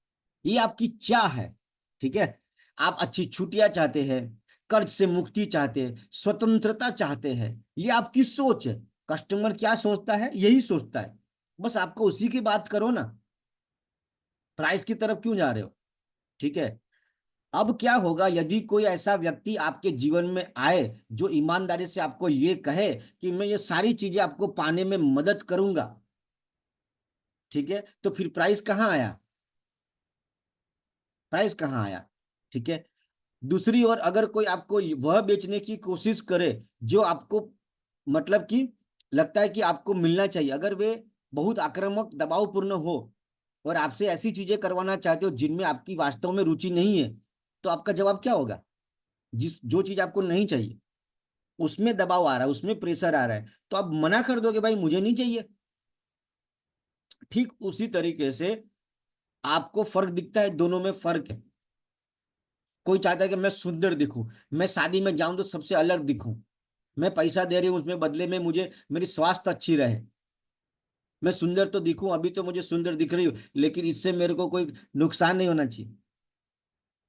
ये आपकी चाह है। ठीक है। आप अच्छी छुट्टियां चाहते हैं, कर्ज से मुक्ति चाहते हैं, स्वतंत्रता चाहते हैं। ये आपकी सोच है। कस्टमर क्या सोचता है, यही सोचता है। बस आपको उसी की बात करो ना, प्राइस की तरफ क्यों जा रहे हो? ठीक है। अब क्या होगा यदि कोई ऐसा व्यक्ति आपके जीवन में आए जो ईमानदारी से आपको ये कहे कि मैं ये सारी चीजें आपको पाने में मदद करूंगा। ठीक है। तो फिर प्राइस कहाँ आया? प्राइस कहाँ आया? ठीक है। दूसरी ओर अगर कोई आपको वह बेचने की कोशिश करे जो आपको मतलब कि लगता है कि आपको मिलना चाहिए, अगर वे बहुत आक्रामक दबावपूर्ण हो और आपसे ऐसी चीजें करवाना चाहते हो जिनमें आपकी वास्तव में रुचि नहीं है, तो आपका जवाब क्या होगा? जिस जो चीज आपको नहीं चाहिए उसमें दबाव आ रहा है, उसमें प्रेशर आ रहा है, तो आप मना कर दोगे भाई मुझे नहीं चाहिए। ठीक उसी तरीके से आपको फर्क दिखता है, दोनों में फर्क है। कोई चाहता है कि मैं सुंदर दिखूं, मैं शादी में जाऊं तो सबसे अलग दिखूं, मैं पैसा दे रही हूं उसमें बदले में मुझे मेरी स्वास्थ्य अच्छी रहे, मैं सुंदर तो दिखूं, अभी तो मुझे सुंदर दिख रही हूँ लेकिन इससे मेरे को कोई नुकसान नहीं होना चाहिए।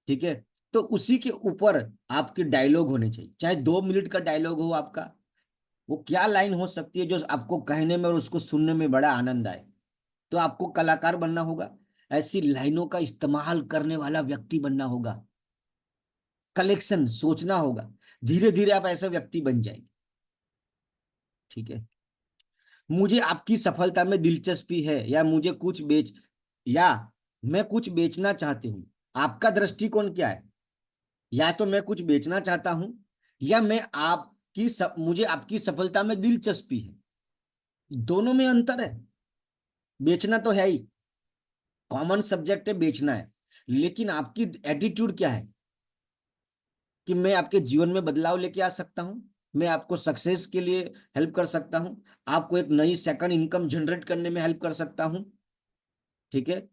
ठीक है। तो उसी के ऊपर आपके डायलॉग होने चाहिए, चाहे 2 मिनट का डायलॉग हो आपका। वो क्या लाइन हो सकती है जो आपको कहने में और उसको सुनने में बड़ा आनंद आए? तो आपको कलाकार बनना होगा, ऐसी लाइनों का इस्तेमाल करने वाला व्यक्ति बनना होगा, कलेक्शन सोचना होगा। धीरे धीरे आप ऐसे व्यक्ति बन जाएंगे। ठीक है। मुझे आपकी सफलता में दिलचस्पी है, या मुझे कुछ बेच या मैं कुछ बेचना चाहती हूँ। आपका दृष्टिकोण क्या है? या तो मैं कुछ बेचना चाहता हूं, या मैं मुझे आपकी सफलता में दिलचस्पी है। दोनों में अंतर है। बेचना तो है ही, कॉमन सब्जेक्ट है, बेचना है। लेकिन आपकी एटीट्यूड क्या है कि मैं आपके जीवन में बदलाव लेके आ सकता हूं, मैं आपको सक्सेस के लिए हेल्प कर सकता हूं, आपको एक नई सेकंड इनकम जनरेट करने में हेल्प कर सकता हूं। ठीक है।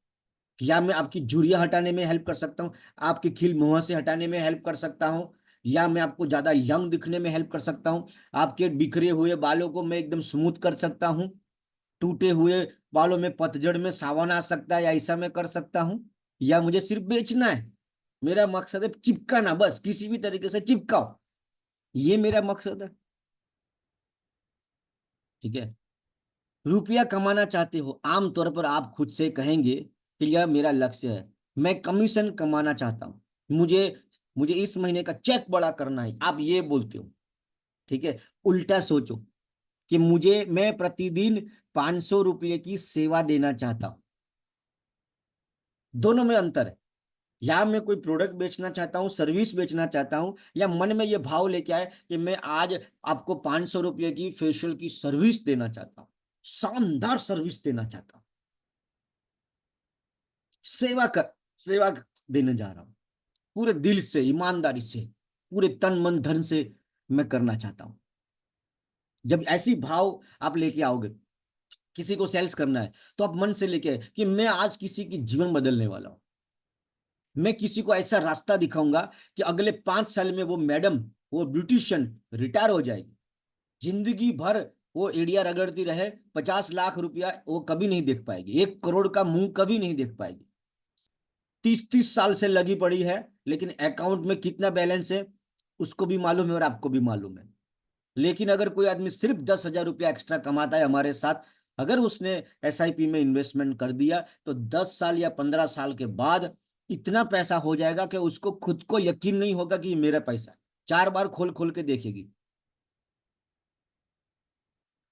या मैं आपकी झुर्रियां हटाने में हेल्प कर सकता हूँ, आपके खील मुंह से हटाने में हेल्प कर सकता हूँ, या मैं आपको ज्यादा यंग दिखने में हेल्प कर सकता हूँ, आपके बिखरे हुए बालों को मैं एकदम स्मूथ कर सकता हूँ, टूटे हुए बालों में पतझड़ में सावन आ सकता है, या ऐसा मैं कर सकता हूँ। या मुझे सिर्फ बेचना है, मेरा मकसद है चिपकाना, बस किसी भी तरीके से चिपकाओ, ये मेरा मकसद है। ठीक है। रुपया कमाना चाहते हो, आमतौर पर आप खुद से कहेंगे कि यह मेरा लक्ष्य है, मैं कमीशन कमाना चाहता हूं, मुझे मुझे इस महीने का चेक बड़ा करना है, आप ये बोलते हो। ठीक है। उल्टा सोचो कि मैं प्रतिदिन 500 रुपये की सेवा देना चाहता हूं। दोनों में अंतर है। या मैं कोई प्रोडक्ट बेचना चाहता हूँ, सर्विस बेचना चाहता हूँ, या मन में ये भाव लेके आए कि मैं आज आपको 500 रुपये की फेशियल की सर्विस देना चाहता हूँ, शानदार सर्विस देना चाहता हूँ, सेवा कर सेवा देने जा रहा हूं, पूरे दिल से, ईमानदारी से, पूरे तन मन धन से मैं करना चाहता हूं। जब ऐसी भाव आप लेके आओगे, किसी को सेल्स करना है तो आप मन से लेके आए कि मैं आज किसी की जीवन बदलने वाला हूं, मैं किसी को ऐसा रास्ता दिखाऊंगा कि अगले 5 साल में वो मैडम, वो ब्यूटिशियन रिटायर हो जाएगी, जिंदगी भर वो एड़िया रगड़ती रहे, 50 लाख रुपया वो कभी नहीं देख पाएगी, 1 करोड़ का मुंह कभी नहीं देख पाएगी। 30-30 साल से लगी पड़ी है, लेकिन अकाउंट में कितना बैलेंस है उसको भी मालूम है और आपको भी मालूम है। लेकिन अगर कोई आदमी सिर्फ 10,000 रुपया एक्स्ट्रा कमाता है हमारे साथ, अगर उसने एसआईपी में इन्वेस्टमेंट कर दिया, तो 10 साल या 15 साल के बाद इतना पैसा हो जाएगा कि उसको खुद को यकीन नहीं होगा कि ये मेरा पैसा है। 4 बार खोल खोल के देखेगी।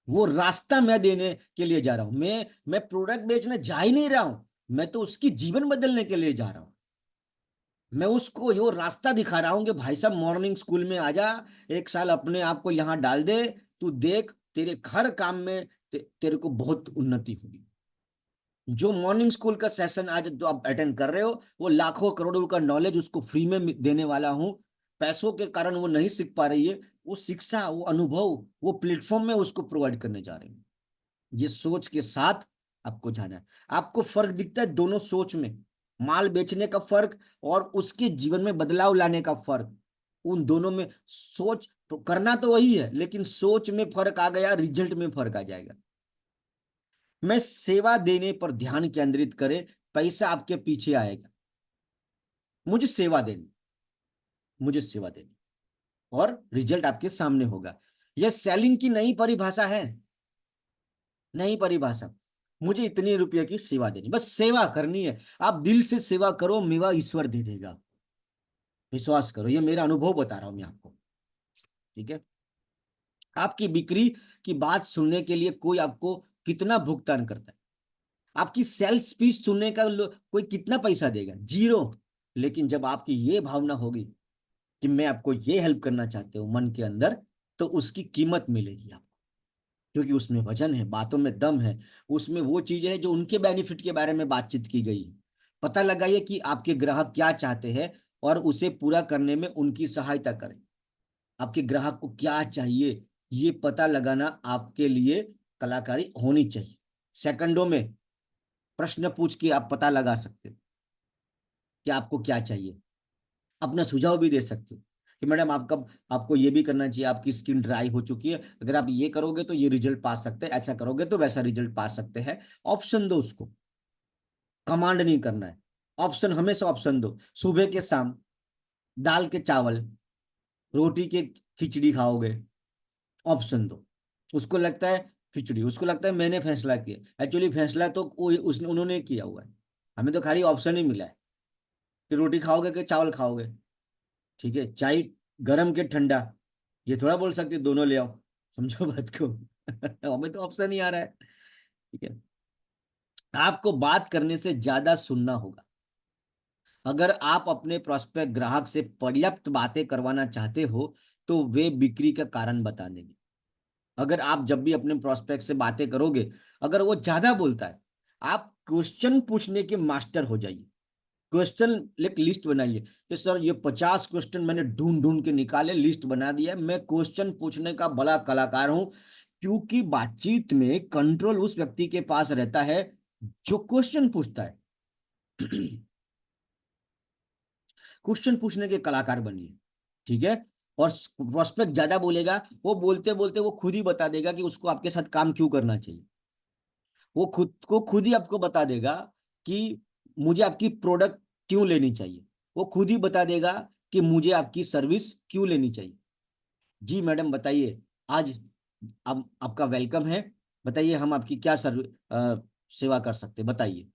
वो रास्ता मैं देने के लिए जा रहा हूं। मैं प्रोडक्ट बेचने जा ही नहीं रहा हूं, मैं तो उसकी जीवन बदलने के लिए जा रहा हूं। मैं उसको वो रास्ता दिखा रहा हूँ कि भाई साहब मॉर्निंग स्कूल में आ जा, 1 साल अपने आप को यहाँ डाल दे, तू देख तेरे हर काम में तेरे को बहुत उन्नति होगी। जो मॉर्निंग स्कूल का सेशन आज जो आप अटेंड कर रहे हो, वो लाखों करोड़ों का नॉलेज उसको फ्री में देने वाला हूँ। पैसों के कारण वो नहीं सीख पा रही है, वो शिक्षा, वो अनुभव, वो प्लेटफॉर्म में उसको प्रोवाइड करने जा रहे हैं। ये सोच के साथ आपको जाना है। आपको फर्क दिखता है दोनों सोच में, माल बेचने का फर्क और उसके जीवन में बदलाव लाने का फर्क। उन दोनों में सोच तो करना तो वही है, लेकिन सोच में फर्क आ गया, रिजल्ट में फर्क आ जाएगा। मैं सेवा देने पर ध्यान केंद्रित करे, पैसा आपके पीछे आएगा। मुझे सेवा देनी, मुझे सेवा देनी, और रिजल्ट आपके सामने होगा। यह सेलिंग की नई परिभाषा है, नई परिभाषा। मुझे इतने रुपये की सेवा देनी, बस सेवा करनी है। आप दिल से सेवा करो, मेवा ईश्वर दे देगा। विश्वास करो, ये मेरा अनुभव बता रहा हूं मैं आपको। ठीक है। आपकी बिक्री की बात सुनने के लिए कोई आपको कितना भुगतान करता है? आपकी सेल्स पिच सुनने का कोई कितना पैसा देगा? जीरो। लेकिन जब आपकी ये भावना होगी कि मैं आपको ये हेल्प करना चाहते हूँ मन के अंदर, तो उसकी कीमत मिलेगी आपको। क्योंकि उसमें वजन है, बातों में दम है, उसमें वो चीजें हैं जो उनके बेनिफिट के बारे में बातचीत की गई है। पता लगाइए कि आपके ग्राहक क्या चाहते हैं और उसे पूरा करने में उनकी सहायता करें। आपके ग्राहक को क्या चाहिए, ये पता लगाना आपके लिए कलाकारी होनी चाहिए। सेकंडों में प्रश्न पूछ के आप पता लगा सकते हो कि आपको क्या चाहिए। अपना सुझाव भी दे सकते हो कि मैडम आपका, आपको ये भी करना चाहिए, आपकी स्किन ड्राई हो चुकी है, अगर आप ये करोगे तो ये रिजल्ट पा सकते हैं, ऐसा करोगे तो वैसा रिजल्ट पा सकते हैं। ऑप्शन दो उसको, कमांड नहीं करना है। ऑप्शन, हमेशा ऑप्शन दो। सुबह के शाम दाल के चावल, रोटी के खिचड़ी खाओगे, ऑप्शन दो। उसको लगता है खिचड़ी, उसको लगता है मैंने फैसला किया, एक्चुअली फैसला तो उसने उन्होंने किया हुआ है। हमें तो खाली ऑप्शन ही मिला है कि रोटी खाओगे कि चावल खाओगे। ठीक है, चाय गरम के ठंडा, ये थोड़ा बोल सकते दोनों ले आओ। समझो बात को। हमें तो ऑप्शन ही आ रहा है। ठीक है। आपको बात करने से ज्यादा सुनना होगा। अगर आप अपने प्रोस्पेक्ट ग्राहक से पर्याप्त बातें करवाना चाहते हो, तो वे बिक्री का कारण बता देंगे। अगर आप जब भी अपने प्रोस्पेक्ट से बातें करोगे, अगर वो ज्यादा बोलता है, आप क्वेश्चन पूछने के मास्टर हो जाइए। क्वेश्चन एक लिस्ट बनाइए कि सर ये 50 क्वेश्चन मैंने ढूंढ ढूंढ के निकाले, लिस्ट बना दिया। मैं क्वेश्चन पूछने का बड़ा कलाकार हूं, क्योंकि बातचीत में कंट्रोल उस व्यक्ति के पास रहता है जो क्वेश्चन पूछता है। क्वेश्चन पूछने के कलाकार बनिए। ठीक है। और प्रोस्पेक्ट ज्यादा बोलेगा, वो बोलते बोलते वो खुद ही बता देगा कि उसको आपके साथ काम क्यों करना चाहिए। वो खुद को खुद ही आपको बता देगा कि मुझे आपकी प्रोडक्ट क्यों लेनी चाहिए। वो खुद ही बता देगा कि मुझे आपकी सर्विस क्यों लेनी चाहिए। जी मैडम बताइए, आज अब आपका वेलकम है, बताइए हम आपकी क्या सेवा कर सकते हैं, बताइए।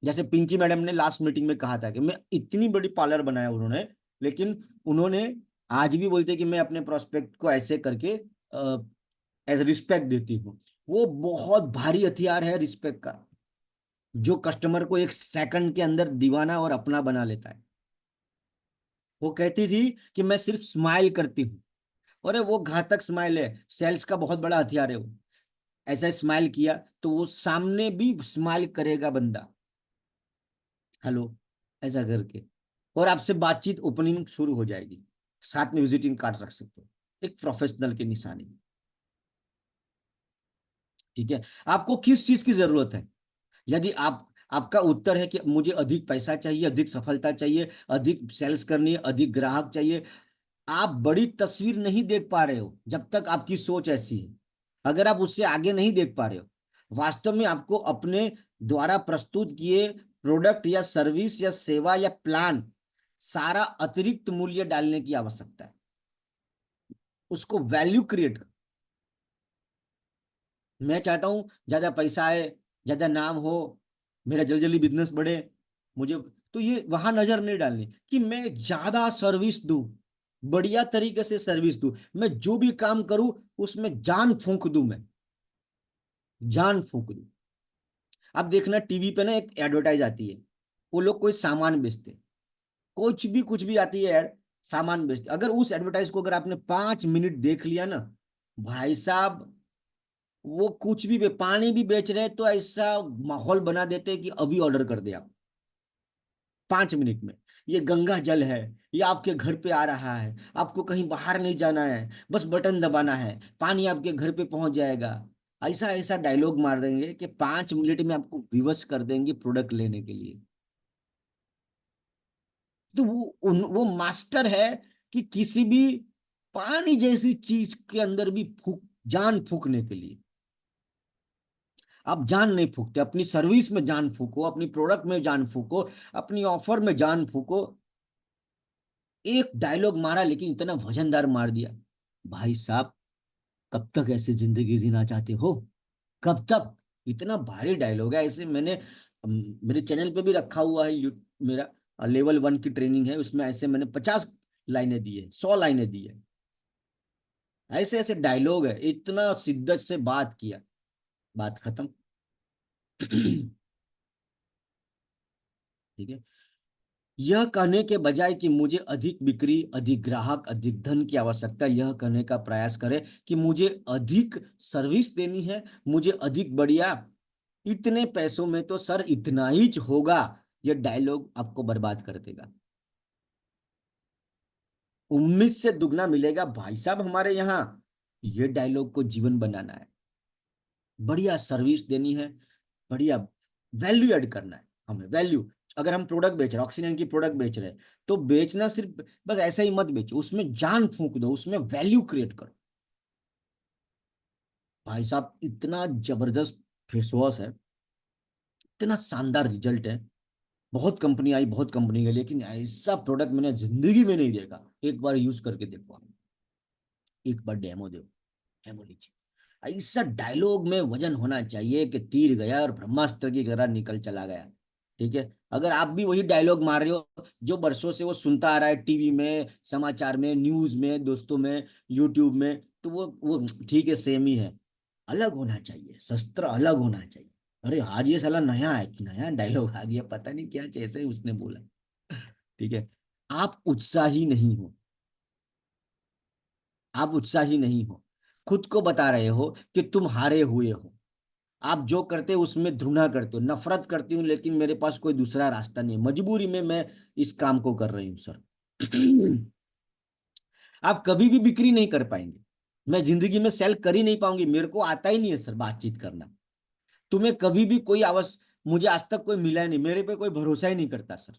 जैसे पिंकी मैडम ने लास्ट मीटिंग में कहा था कि मैं इतनी बड़ी पार्लर बनाया उन्होंने, लेकिन उन्होंने आज भी बोलते कि मैं अपने प्रोस्पेक्ट को ऐसे करके एज रिस्पेक्ट देती हूँ। वो बहुत भारी हथियार है रिस्पेक्ट का, जो कस्टमर को 1 सेकंड के अंदर दीवाना और अपना बना लेता है। वो कहती थी कि मैं सिर्फ स्माइल करती हूँ, और वो घातक स्माइल है, सेल्स का बहुत बड़ा हथियार है वो। ऐसा स्माइल किया तो वो सामने भी स्माइल करेगा बंदा, हेलो, ऐसा करके, और आपसे बातचीत ओपनिंग शुरू हो जाएगी। साथ में विजिटिंग कार्ड रख सकते हो, एक प्रोफेशनल की निशानी। ठीक है। आपको किस चीज की जरूरत है? यदि आपका उत्तर है कि मुझे अधिक पैसा चाहिए, अधिक सफलता चाहिए, अधिक सेल्स करनी है, अधिक ग्राहक चाहिए, आप बड़ी तस्वीर नहीं देख पा रहे हो जब तक आपकी सोच ऐसी है। अगर आप उससे आगे नहीं देख पा रहे हो, वास्तव में आपको अपने द्वारा प्रस्तुत किए प्रोडक्ट या सर्विस या सेवा या प्लान सारा अतिरिक्त मूल्य डालने की आवश्यकता है। उसको वैल्यू क्रिएट। मैं चाहता हूं ज्यादा पैसा आए, ज्यादा नाम हो, मेरा जल्दी जल्दी बिजनेस बढ़े, मुझे तो ये वहां नजर नहीं डालनी कि मैं ज्यादा सर्विस दूं, बढ़िया तरीके से सर्विस दूं, मैं जो भी काम करूं उसमें जान फूंक दूं, मैं जान फूंक दूं। अब देखना टीवी पे ना एक एडवर्टाइज आती है, वो लोग कोई सामान बेचते, कुछ भी आती है ऐड, सामान बेचते। अगर उस एडवर्टाइज को अगर आपने 5 मिनट देख लिया ना, भाई साहब, वो कुछ भी पानी भी बेच रहे हैं तो ऐसा माहौल बना देते हैं कि अभी ऑर्डर कर दे आप 5 मिनट में। ये गंगा जल है, ये आपके घर पे आ रहा है, आपको कहीं बाहर नहीं जाना है, बस बटन दबाना है, पानी आपके घर पे पहुंच जाएगा। ऐसा ऐसा डायलॉग मार देंगे कि 5 मिनट में आपको विवश कर देंगे प्रोडक्ट लेने के लिए। तो वो मास्टर है कि किसी भी पानी जैसी चीज के अंदर भी फूक, जान फूकने के लिए। आप जान नहीं फूकते, अपनी सर्विस में जान फूको, अपनी प्रोडक्ट में जान फूको, अपनी ऑफर में जान फूको। एक डायलॉग मारा लेकिन इतना वजनदार मार दिया। भाई साहब, कब तक ऐसी जिंदगी जीना चाहते हो? कब तक? इतना भारी डायलॉग है ऐसे। मैंने मेरे चैनल पे भी रखा हुआ है, मेरा लेवल 1 की ट्रेनिंग है, उसमें ऐसे मैंने 50 लाइनें दी है, 100 लाइनें दी है। ऐसे ऐसे डायलॉग है, इतना शिद्दत से बात किया, बात खत्म। ठीक है। यह कहने के बजाय कि मुझे अधिक बिक्री, अधिक ग्राहक, अधिक धन की आवश्यकता, यह कहने का प्रयास करें कि मुझे अधिक सर्विस देनी है, मुझे अधिक बढ़िया, इतने पैसों में तो सर इतना ही होगा। यह डायलॉग आपको बर्बाद कर देगा। उम्मीद से दुगना मिलेगा भाई साहब हमारे यहाँ। ये डायलॉग को जीवन बनाना है, बढ़िया सर्विस देनी है, बढ़िया वैल्यू ऐड करना है हमें, वैल्यू। अगर हम प्रोडक्ट बेच रहे हैं, ऑक्सीजन की प्रोडक्ट बेच रहे हैं, तो बेचना सिर्फ बस ऐसा ही मत बेचो, उसमें जान फूंक दो, उसमें वैल्यू क्रिएट करो। भाई साहब, इतना जबरदस्त फेस वॉश है, इतना शानदार रिजल्ट है। बहुत कंपनी आई, बहुत कंपनी गई, लेकिन ऐसा प्रोडक्ट मैंने जिंदगी में नहीं देखा। एक बार यूज करके देखो आप, एक बार डेमो दो, डेमो लीजिए। ऐसा डायलॉग में वजन होना चाहिए कि तीर गया और ब्रह्मास्त्र की तरह निकल चला गया। ठीक है। अगर आप भी वही डायलॉग मार रहे हो जो बरसों से वो सुनता आ रहा है, टीवी में, समाचार में, न्यूज में, दोस्तों में, यूट्यूब में, तो वो ठीक है, सेम ही है। अलग होना चाहिए, शस्त्र अलग होना चाहिए। अरे आज ये साला नया है, नया डायलॉग आ गया, पता नहीं क्या जैसे उसने बोला। ठीक है। आप उत्साही नहीं हो, आप उत्साही नहीं हो, खुद को बता रहे हो कि तुम हारे हुए हो। आप जो करते हो उसमें घृणा करते हो, नफरत करती हूँ, लेकिन मेरे पास कोई दूसरा रास्ता नहीं है, मजबूरी में मैं इस काम को कर रही हूँ सर। आप कभी भी बिक्री नहीं कर पाएंगे, मैं जिंदगी में सेल कर ही नहीं पाऊंगी, मेरे को आता ही नहीं है सर बातचीत करना। तुम्हें कभी भी कोई मुझे आज तक कोई मिला ही नहीं, मेरे पे कोई भरोसा ही नहीं करता सर।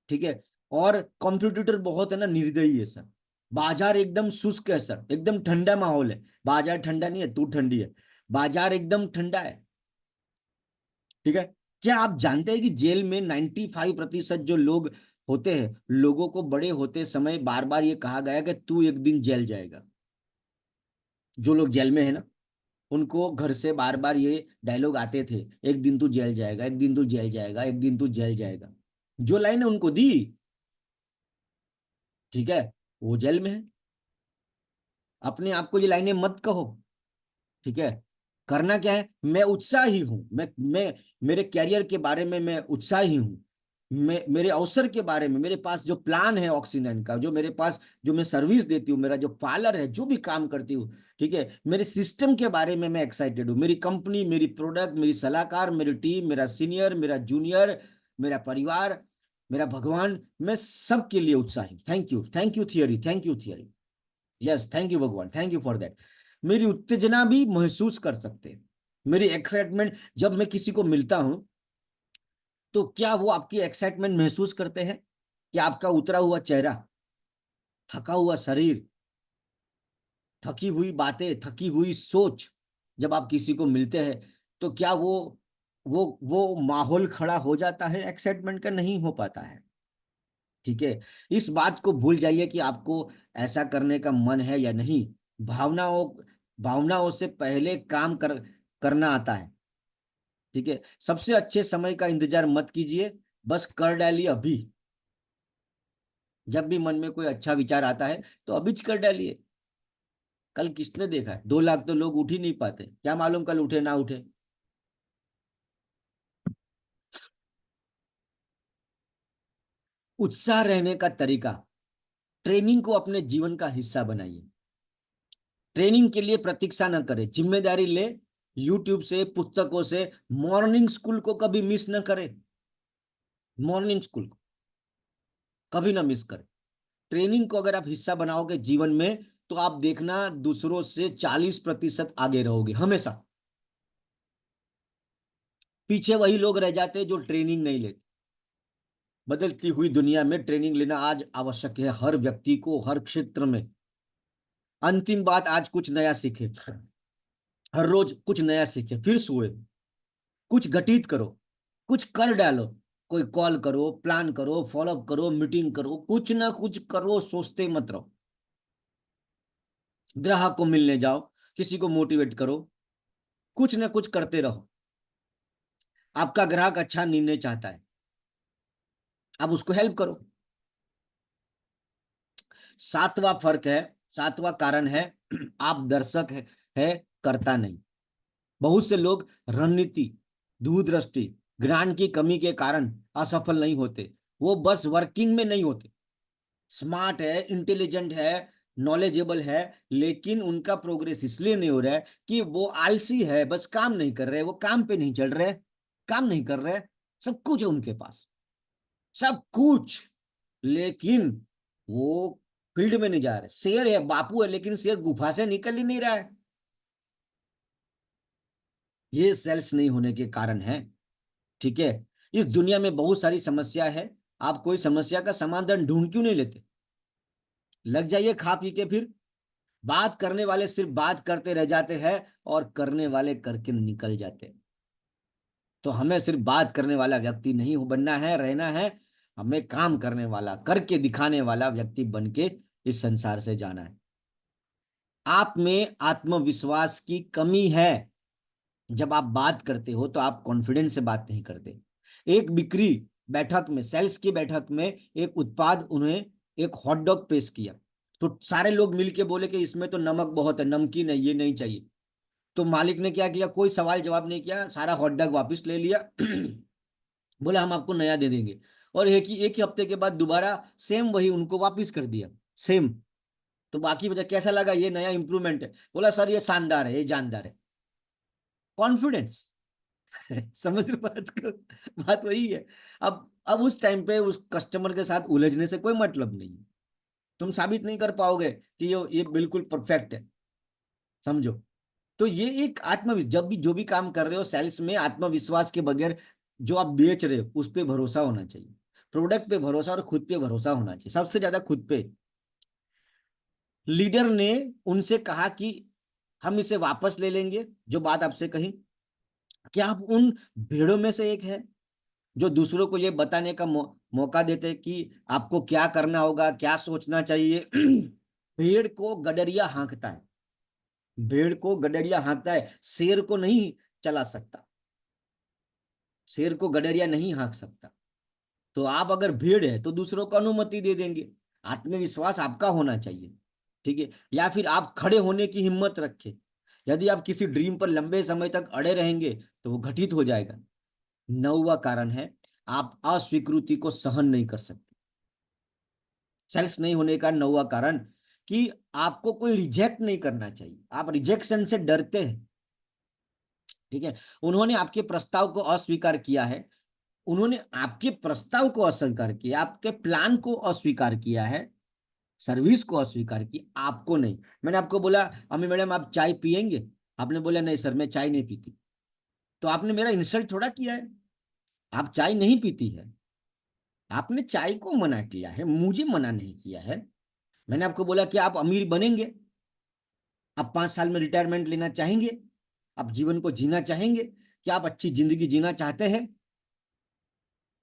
ठीक है। और कॉम्पिटिटर बहुत है ना, निर्दयी है सर। बाजार एकदम शुष्क है सर, एकदम ठंडा माहौल है। बाजार ठंडा नहीं है, तू ठंडी है। बाजार एकदम ठंडा है। ठीक है। क्या आप जानते हैं कि जेल में 95% जो लोग होते हैं, लोगों को बड़े होते समय बार बार ये कहा गया कि तू एक दिन जेल जाएगा। जो लोग जेल में है ना, उनको घर से बार बार ये डायलॉग आते थे, एक दिन तू जेल जाएगा, एक दिन तू जेल जाएगा, एक दिन तू जेल जाएगा। जो लाइन उनको दी, ठीक है, वो जेल में है। अपने आप को ये लाइनें मत कहो। ठीक है। करना क्या है, मैं उत्साही हूं, मैं मेरे कैरियर के बारे में मैं उत्साही हूं। मैं मेरे अवसर के बारे में, मेरे पास जो प्लान है ऑक्सीजन का, जो मेरे पास, जो मैं सर्विस देती हूँ, मेरा जो पार्लर है, जो भी काम करती हूँ, ठीक है, मेरे सिस्टम के बारे में मैं एक्साइटेड हूँ। मेरी कंपनी, मेरी प्रोडक्ट, मेरी सलाहकार, मेरी टीम, मेरा सीनियर, मेरा जूनियर, मेरा परिवार, मेरा भगवान, मैं सबके लिए उत्साही। Thank you, thank you theory, thank you theory. Yes, thank you भगवान, थैंक यू फॉर दैट। मेरी उत्तेजना भी महसूस कर सकते हैं, मेरी एक्साइटमेंट। जब मैं किसी को मिलता हूं, तो क्या वो आपकी एक्साइटमेंट महसूस करते हैं कि आपका उतरा हुआ चेहरा? थका हुआ शरीर, थकी हुई बातें, थकी हुई सोच, जब आप किसी को मिलते हैं तो क्या वो माहौल खड़ा हो जाता है? एक्साइटमेंट का नहीं हो पाता है। ठीक है, इस बात को भूल जाइए कि आपको ऐसा करने का मन है या नहीं। भावनाओं भावनाओं से पहले करना आता है। ठीक है, सबसे अच्छे समय का इंतजार मत कीजिए, बस कर डालिए अभी। जब भी मन में कोई अच्छा विचार आता है तो अभी कर डालिए। कल किसने देखा है? 2 लाख तो लोग उठ ही नहीं पाते, क्या मालूम कल उठे ना उठे। उत्साह रहने का तरीका, ट्रेनिंग को अपने जीवन का हिस्सा बनाइए। ट्रेनिंग के लिए प्रतीक्षा न करें, जिम्मेदारी ले। यूट्यूब से, पुस्तकों से, मॉर्निंग स्कूल को कभी मिस न करें। मॉर्निंग स्कूल को कभी ना मिस करें। ट्रेनिंग को अगर आप हिस्सा बनाओगे जीवन में, तो आप देखना दूसरों से 40% आगे रहोगे हमेशा। पीछे वही लोग रह जाते हैं जो ट्रेनिंग नहीं लेते। बदलती हुई दुनिया में ट्रेनिंग लेना आज आवश्यक है, हर व्यक्ति को, हर क्षेत्र में। अंतिम बात, आज कुछ नया सीखे। हर रोज कुछ नया सीखे, फिर सोए, कुछ घटित करो, कुछ कर डालो। कोई कॉल करो, प्लान करो, फॉलोअप करो, मीटिंग करो, कुछ ना कुछ करो, सोचते मत रहो। ग्राहक को मिलने जाओ, किसी को मोटिवेट करो, कुछ ना कुछ करते रहो। आपका ग्राहक अच्छा निर्णय चाहता है, आप उसको हेल्प करो। सातवां फर्क है, सातवां कारण है, आप दर्शक है, करता नहीं। बहुत से लोग रणनीति, दूरदृष्टि, ज्ञान की कमी के कारण असफल नहीं होते। वो बस वर्किंग में नहीं होते। स्मार्ट है, इंटेलिजेंट है, नॉलेजेबल है, लेकिन उनका प्रोग्रेस इसलिए नहीं हो रहा है कि वो आलसी है, बस काम नहीं कर रहे, वो काम पे नहीं चल रहे, काम नहीं कर रहे। सब कुछ है उनके पास, सब कुछ, लेकिन वो फील्ड में नहीं जा रहे। शेर है, बापू है, लेकिन शेर गुफा से निकल ही नहीं रहा है। ये सेल्स नहीं होने के कारण है। ठीक है, इस दुनिया में बहुत सारी समस्या है, आप कोई समस्या का समाधान ढूंढ क्यों नहीं लेते? लग जाइए खा पी के फिर। बात करने वाले सिर्फ बात करते रह जाते हैं, और करने वाले करके निकल जाते हैं। तो हमें सिर्फ बात करने वाला व्यक्ति नहीं बनना है, रहना है। हमें काम करने वाला, करके दिखाने वाला व्यक्ति बन के इस संसार से जाना है। आप में आत्मविश्वास की कमी है। जब आप बात करते हो तो आप कॉन्फिडेंस से बात नहीं करते। एक बिक्री बैठक में, सेल्स की बैठक में, एक उत्पाद उन्हें, एक हॉट डॉग पेश किया, तो सारे लोग मिलके बोले कि इसमें तो नमक बहुत है, नमकीन है, ये नहीं चाहिए। तो मालिक ने क्या किया? कोई सवाल जवाब नहीं किया, सारा हॉट डॉग वापस ले लिया। बोला हम आपको नया दे देंगे। और एक ही हफ्ते के बाद दोबारा सेम वही उनको वापस कर दिया, सेम। तो बाकी बचा कैसा लगा, ये नया इंप्रूवमेंट है। बोला सर ये शानदार है, ये जानदार है। कॉन्फिडेंस। समझ रहे बात को? बात वही है। अब उस टाइम पे उस कस्टमर के साथ उलझने से कोई मतलब नहीं है। तुम साबित नहीं कर पाओगे कि ये बिल्कुल परफेक्ट है। समझो? तो ये एक आत्मविश्वास, जब भी जो भी काम कर रहे हो सेल्स में, आत्मविश्वास के बगैर जो आप बेच रहे हो उस पर भरोसा होना चाहिए। प्रोडक्ट पे भरोसा और खुद पे भरोसा होना चाहिए, सबसे ज्यादा खुद पे। लीडर ने उनसे कहा कि हम इसे वापस ले लेंगे, जो बात आपसे कही। क्या आप उन भेड़ों में से एक है जो दूसरों को ये बताने का मौका देते कि आपको क्या करना होगा, क्या सोचना चाहिए? भेड़ को गडरिया हाँकता है, भेड़ को गडरिया हाँकता है, शेर को नहीं चला सकता, शेर को गडरिया नहीं हाँक सकता। तो आप अगर भीड़ है तो दूसरों को अनुमति दे देंगे। आत्मविश्वास आपका होना चाहिए। ठीक है, या फिर आप खड़े होने की हिम्मत रखें। यदि आप किसी ड्रीम पर लंबे समय तक अड़े रहेंगे तो वो घटित हो जाएगा। 9वां कारण है, आप अस्वीकृति को सहन नहीं कर सकते। सेल्स नहीं होने का 9वां कारण, कि आपको कोई रिजेक्ट नहीं करना चाहिए, आप रिजेक्शन से डरते हैं। ठीक है, उन्होंने आपके प्रस्ताव को अस्वीकार किया है, उन्होंने आपके प्रस्ताव को अस्वीकार किया, आपके प्लान को अस्वीकार किया है, सर्विस को अस्वीकार की, आपको नहीं। मैंने आपको बोला अम्मी मैडम आप चाय पियेंगे, आपने बोला नहीं सर मैं चाय नहीं पीती। तो आपने मेरा इंसल्ट थोड़ा किया है। आप चाय नहीं पीती है, आपने चाय को मना किया है, मुझे मना नहीं किया है। मैंने आपको बोला कि आप अमीर बनेंगे, आप 5 साल में रिटायरमेंट लेना चाहेंगे, आप जीवन को जीना चाहेंगे, क्या आप अच्छी जिंदगी जीना चाहते हैं,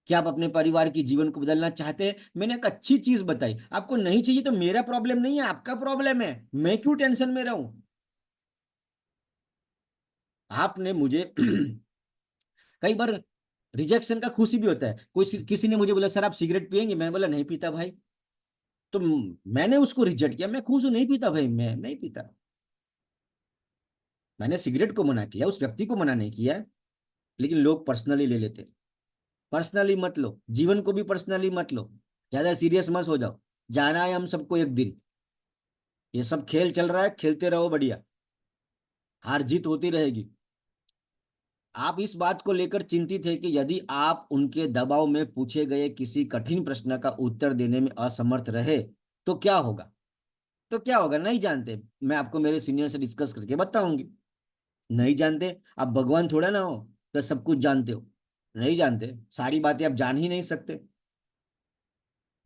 क्या आप अपने परिवार की जीवन को बदलना चाहते हैं? मैंने एक अच्छी चीज बताई, आपको नहीं चाहिए तो मेरा प्रॉब्लम नहीं है, आपका प्रॉब्लम है, मैं क्यों टेंशन में रहूं? आपने मुझे कई बार रिजेक्शन का खुशी भी होता है, किसी ने मुझे बोला सर आप सिगरेट पियेंगे, मैंने बोला नहीं पीता भाई, तो मैंने उसको रिजेक्ट किया, मैं खुश हूं, नहीं पीता भाई, मैं नहीं पीता। मैंने सिगरेट को मना किया, उस व्यक्ति को मना नहीं किया। लेकिन लोग पर्सनली ले लेते। पर्सनली मत लो, जीवन को भी पर्सनली मत लो, ज्यादा सीरियस मत हो जाओ। जाना है हम सबको एक दिन, ये सब खेल चल रहा है, खेलते रहो बढ़िया, हार जीत होती रहेगी। आप इस बात को लेकर चिंतित है कि यदि आप उनके दबाव में पूछे गए किसी कठिन प्रश्न का उत्तर देने में असमर्थ रहे तो क्या होगा? तो क्या होगा नहीं जानते, मैं आपको मेरे सीनियर से डिस्कस करके बताऊंगी। नहीं जानते, आप भगवान थोड़ा ना हो तो सब कुछ जानते हो। नहीं जानते, सारी बातें आप जान ही नहीं सकते,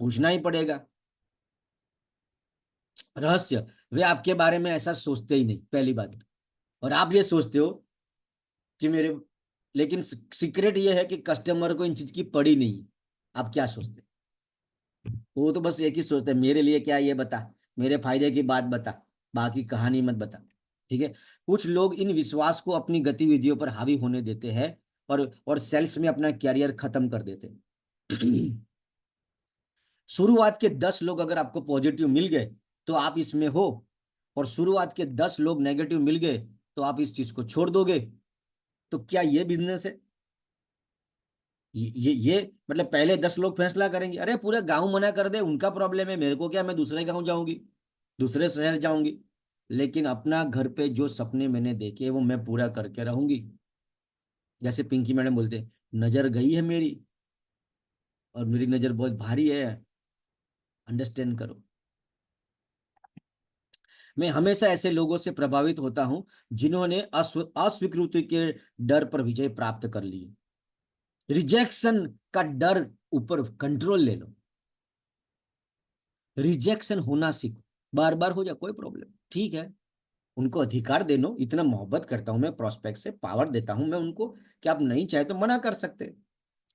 पूछना ही पड़ेगा। रहस्य, वे आपके बारे में ऐसा सोचते ही नहीं, पहली बात। और आप ये सोचते हो कि मेरे, लेकिन सीक्रेट ये है कि कस्टमर को इन चीज की पड़ी नहीं है। आप क्या सोचते? वो तो बस एक ही सोचते हैं, मेरे लिए क्या, ये बता, मेरे फायदे की बात बता, बाकी कहानी मत बता। ठीक है। कुछ लोग इन विश्वास को अपनी गतिविधियों पर हावी होने देते हैं और सेल्स में अपना कैरियर खत्म कर देते हैं। शुरुआत के 10 लोग अगर आपको पॉजिटिव मिल गए तो आप इसमें हो, और शुरुआत के 10 लोग नेगेटिव मिल गए तो आप इस चीज को छोड़ दोगे। तो क्या ये बिजनेस है? ये मतलब पहले 10 लोग फैसला करेंगे, अरे पूरा गांव मना कर दे, उनका प्रॉब्लम है, मेरे को क्या, मैं दूसरे गांव जाऊंगी, दूसरे शहर जाऊंगी। लेकिन अपना घर पे जो सपने मैंने देखे वो मैं पूरा करके रहूंगी। जैसे पिंकी मैडम बोलते, नजर गई है मेरी, और मेरी नजर बहुत भारी है, अंडरस्टैंड करो। मैं हमेशा ऐसे लोगों से प्रभावित होता हूं जिन्होंने अस्वीकृति के डर पर विजय प्राप्त कर ली। रिजेक्शन का डर ऊपर कंट्रोल ले लो, रिजेक्शन होना सीखो, बार बार हो जाए कोई प्रॉब्लम ठीक है, उनको अधिकार दे लो, इतना मोहब्बत करता हूं मैं प्रोस्पेक्ट से, पावर देता हूं मैं उनको कि आप नहीं चाहे तो मना कर सकते हैं।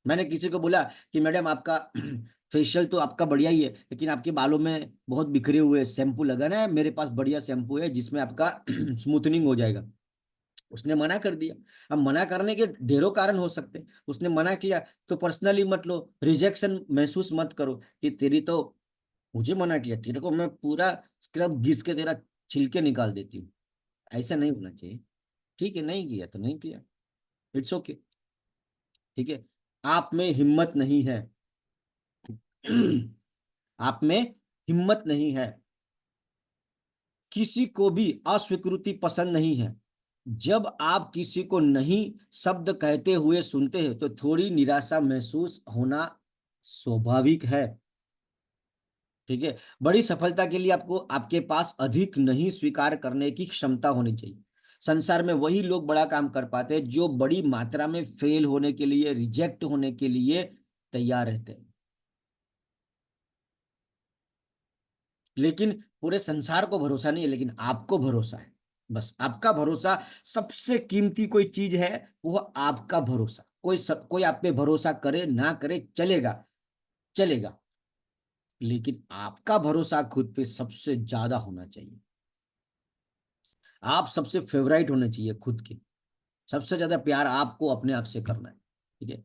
मैंने किसी को बोला कि मैडम आपका फेशियल तो आपका बढ़िया ही है, लेकिन आपके बालों में बहुत बिखरे हुए शैम्पू लगाना है, मेरे पास बढ़िया शैम्पू है जिसमें आपका स्मूथनिंग हो जाएगा। उसने मना कर दिया। अब मना करने के ढेरों कारण हो सकते हैं, उसने मना किया तो पर्सनली मत लो, रिजेक्शन महसूस मत करो कि तेरी तो, मुझे मना किया, तेरे को मैं पूरा स्क्रब घिस के तेरा छिलके निकाल देती हूँ। ऐसा नहीं होना चाहिए। ठीक है, नहीं किया तो नहीं किया, इट्स ओके। ठीक है। आप में हिम्मत नहीं है। आप में हिम्मत नहीं है। किसी को भी अस्वीकृति पसंद नहीं है। जब आप किसी को नहीं शब्द कहते हुए सुनते हैं तो थोड़ी निराशा महसूस होना स्वाभाविक है। ठीक है। बड़ी सफलता के लिए आपको, आपके पास अधिक नहीं स्वीकार करने की क्षमता होनी चाहिए। संसार में वही लोग बड़ा काम कर पाते हैं जो बड़ी मात्रा में फेल होने के लिए, रिजेक्ट होने के लिए तैयार रहते हैं। लेकिन पूरे संसार को भरोसा नहीं है, लेकिन आपको भरोसा है। बस आपका भरोसा सबसे कीमती कोई चीज है, वो आपका भरोसा। कोई आप पे भरोसा करे ना करे चलेगा, चलेगा, लेकिन आपका भरोसा खुद पे सबसे ज्यादा होना चाहिए। आप सबसे फेवराइट होने चाहिए खुद के, सबसे ज्यादा प्यार आपको अपने आप से करना है। ठीक है।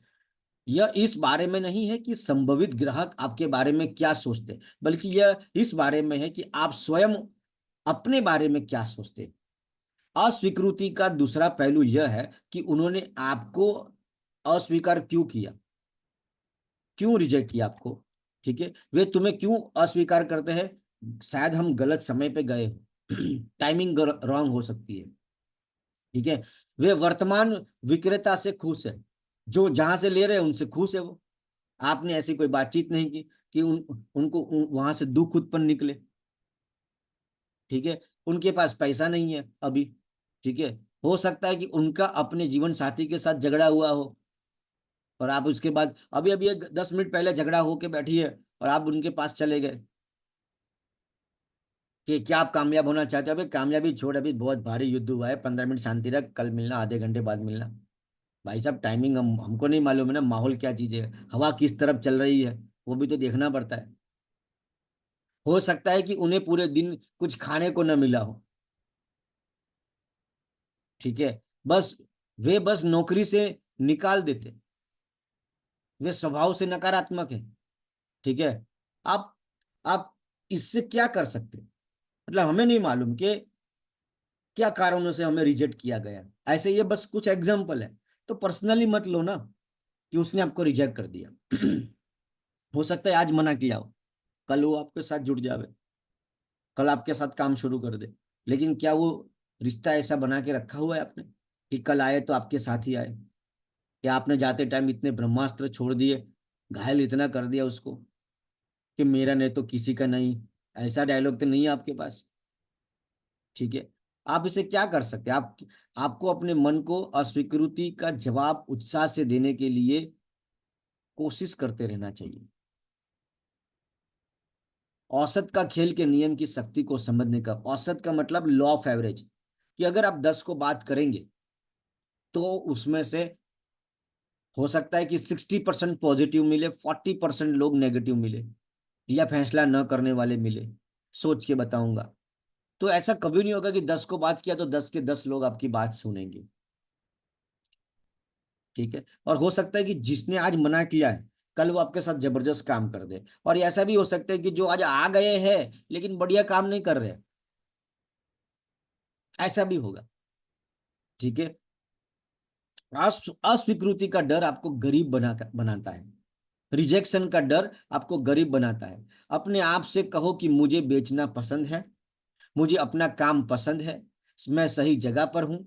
यह इस बारे में नहीं है कि संभावित ग्राहक आपके बारे में क्या सोचते हैं, बल्कि यह इस बारे में है कि आप स्वयं अपने बारे में क्या सोचते हैं। अस्वीकृति का दूसरा पहलू यह है कि उन्होंने आपको अस्वीकार क्यों किया, क्यों रिजेक्ट किया आपको। ठीक है। वे तुम्हें क्यों अस्वीकार करते हैं? शायद हम गलत समय पे गए हो, टाइमिंग रॉन्ग हो सकती है। ठीक है। वे वर्तमान विक्रेता से खुश है, जो जहां से ले रहे हैं उनसे खुश है वो। आपने ऐसी कोई बातचीत नहीं की कि उनको वहां से दुख उत्पन्न निकले। ठीक है। उनके पास पैसा नहीं है अभी। ठीक है। हो सकता है कि उनका अपने जीवन साथी के साथ झगड़ा हुआ हो, और आप उसके बाद अभी अभी 10 मिनट पहले झगड़ा होके बैठी है और आप उनके पास चले गए। कि क्या आप कामयाब होना चाहते हो? अभी कामयाबी छोड़, अभी बहुत भारी युद्ध हुआ है, 15 मिनट शांति रख, कल मिलना, आधे घंटे बाद मिलना। भाई साहब टाइमिंग हमको नहीं मालूम है ना, माहौल क्या चीज है, हवा किस तरफ चल रही है, वो भी तो देखना पड़ता है। हो सकता है कि उन्हें पूरे दिन कुछ खाने को न मिला हो, ठीक है, बस वे बस नौकरी से निकाल देते, वे स्वभाव से नकारात्मक है, ठीक है। आप आप इससे क्या कर सकते, मतलब हमें नहीं मालूम कि क्या कारणों से हमें रिजेक्ट किया गया, ऐसे ये बस कुछ एग्जाम्पल है। तो पर्सनली मत लो ना कि उसने आपको रिजेक्ट कर दिया। हो सकता है आज मना किया हो, कल वो आपके साथ जुड़ जावे, कल आपके साथ काम शुरू कर दे। लेकिन क्या वो रिश्ता ऐसा बना के रखा हुआ है आपने कि कल आए तो आपके साथ ही आए? या आपने जाते टाइम इतने ब्रह्मास्त्र छोड़ दिए, घायल इतना कर दिया उसको कि मेरा नहीं तो किसी का नहीं? ऐसा डायलॉग तो नहीं है आपके पास, ठीक है। आप इसे क्या कर सकते हैं? आपको अपने मन को अस्वीकृति का जवाब उत्साह से देने के लिए कोशिश करते रहना चाहिए। औसत का खेल के नियम की शक्ति को समझने का, औसत का मतलब लॉ ऑफ एवरेज, कि अगर आप 10 को बात करेंगे तो उसमें से हो सकता है कि 60% पॉजिटिव मिले, 40% लोग नेगेटिव मिले, या फैसला न करने वाले मिले। सोच के बताऊंगा। तो ऐसा कभी नहीं होगा कि 10 को बात किया तो 10 के 10 लोग आपकी बात सुनेंगे, ठीक है। और हो सकता है कि जिसने आज मना किया है, कल वो आपके साथ जबरदस्त काम कर दे। और ऐसा भी हो सकता है कि जो आज आ गए हैं लेकिन बढ़िया काम नहीं कर रहे, ऐसा भी होगा, ठीक है। अस्वीकृति का डर आपको गरीब बनाता है। रिजेक्शन का डर आपको गरीब बनाता है। अपने आप से कहो कि मुझे बेचना पसंद है, मुझे अपना काम पसंद है, मैं सही जगह पर हूं,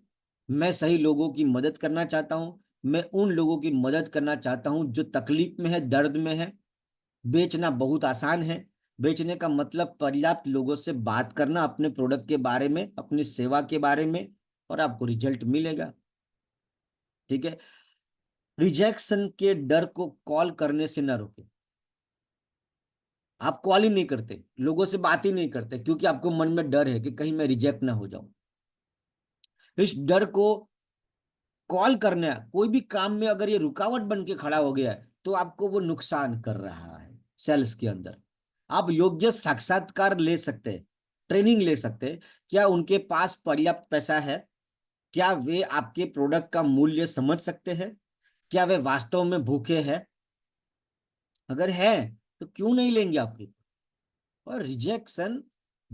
मैं सही लोगों की मदद करना चाहता हूं, मैं उन लोगों की मदद करना चाहता हूं जो तकलीफ में है, दर्द में है। बेचना बहुत आसान है। बेचने का मतलब पर्याप्त लोगों से बात करना अपने प्रोडक्ट के बारे में, अपनी सेवा के बारे में, और आपको रिजल्ट मिलेगा, ठीक है। रिजेक्शन के डर को कॉल करने से न रोके। आप कॉल ही नहीं करते, लोगों से बात ही नहीं करते, क्योंकि आपको मन में डर है कि कहीं मैं रिजेक्ट ना हो जाऊं। इस डर को कॉल करना, कोई भी काम में अगर ये रुकावट बन के खड़ा हो गया है तो आपको वो नुकसान कर रहा है सेल्स के अंदर। आप योग्य साक्षात्कार ले सकते हैं, ट्रेनिंग ले सकते हैं। क्या उनके पास पर्याप्त पैसा है? क्या वे आपके प्रोडक्ट का मूल्य समझ सकते हैं? क्या वे वास्तव में भूखे हैं? अगर है तो क्यों नहीं लेंगे आपकी? और रिजेक्शन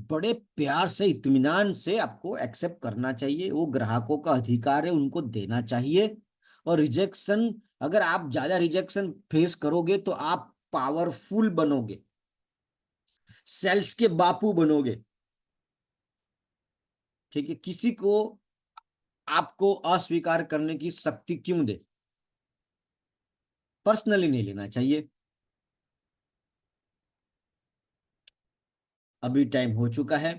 बड़े प्यार से, इत्मीनान से आपको एक्सेप्ट करना चाहिए, वो ग्राहकों का अधिकार है, उनको देना चाहिए। और रिजेक्शन, अगर आप ज्यादा रिजेक्शन फेस करोगे तो आप पावरफुल बनोगे, सेल्स के बापू बनोगे, ठीक है। किसी को आपको अस्वीकार करने की शक्ति क्यों दे? पर्सनली नहीं लेना चाहिए। अभी टाइम हो चुका है,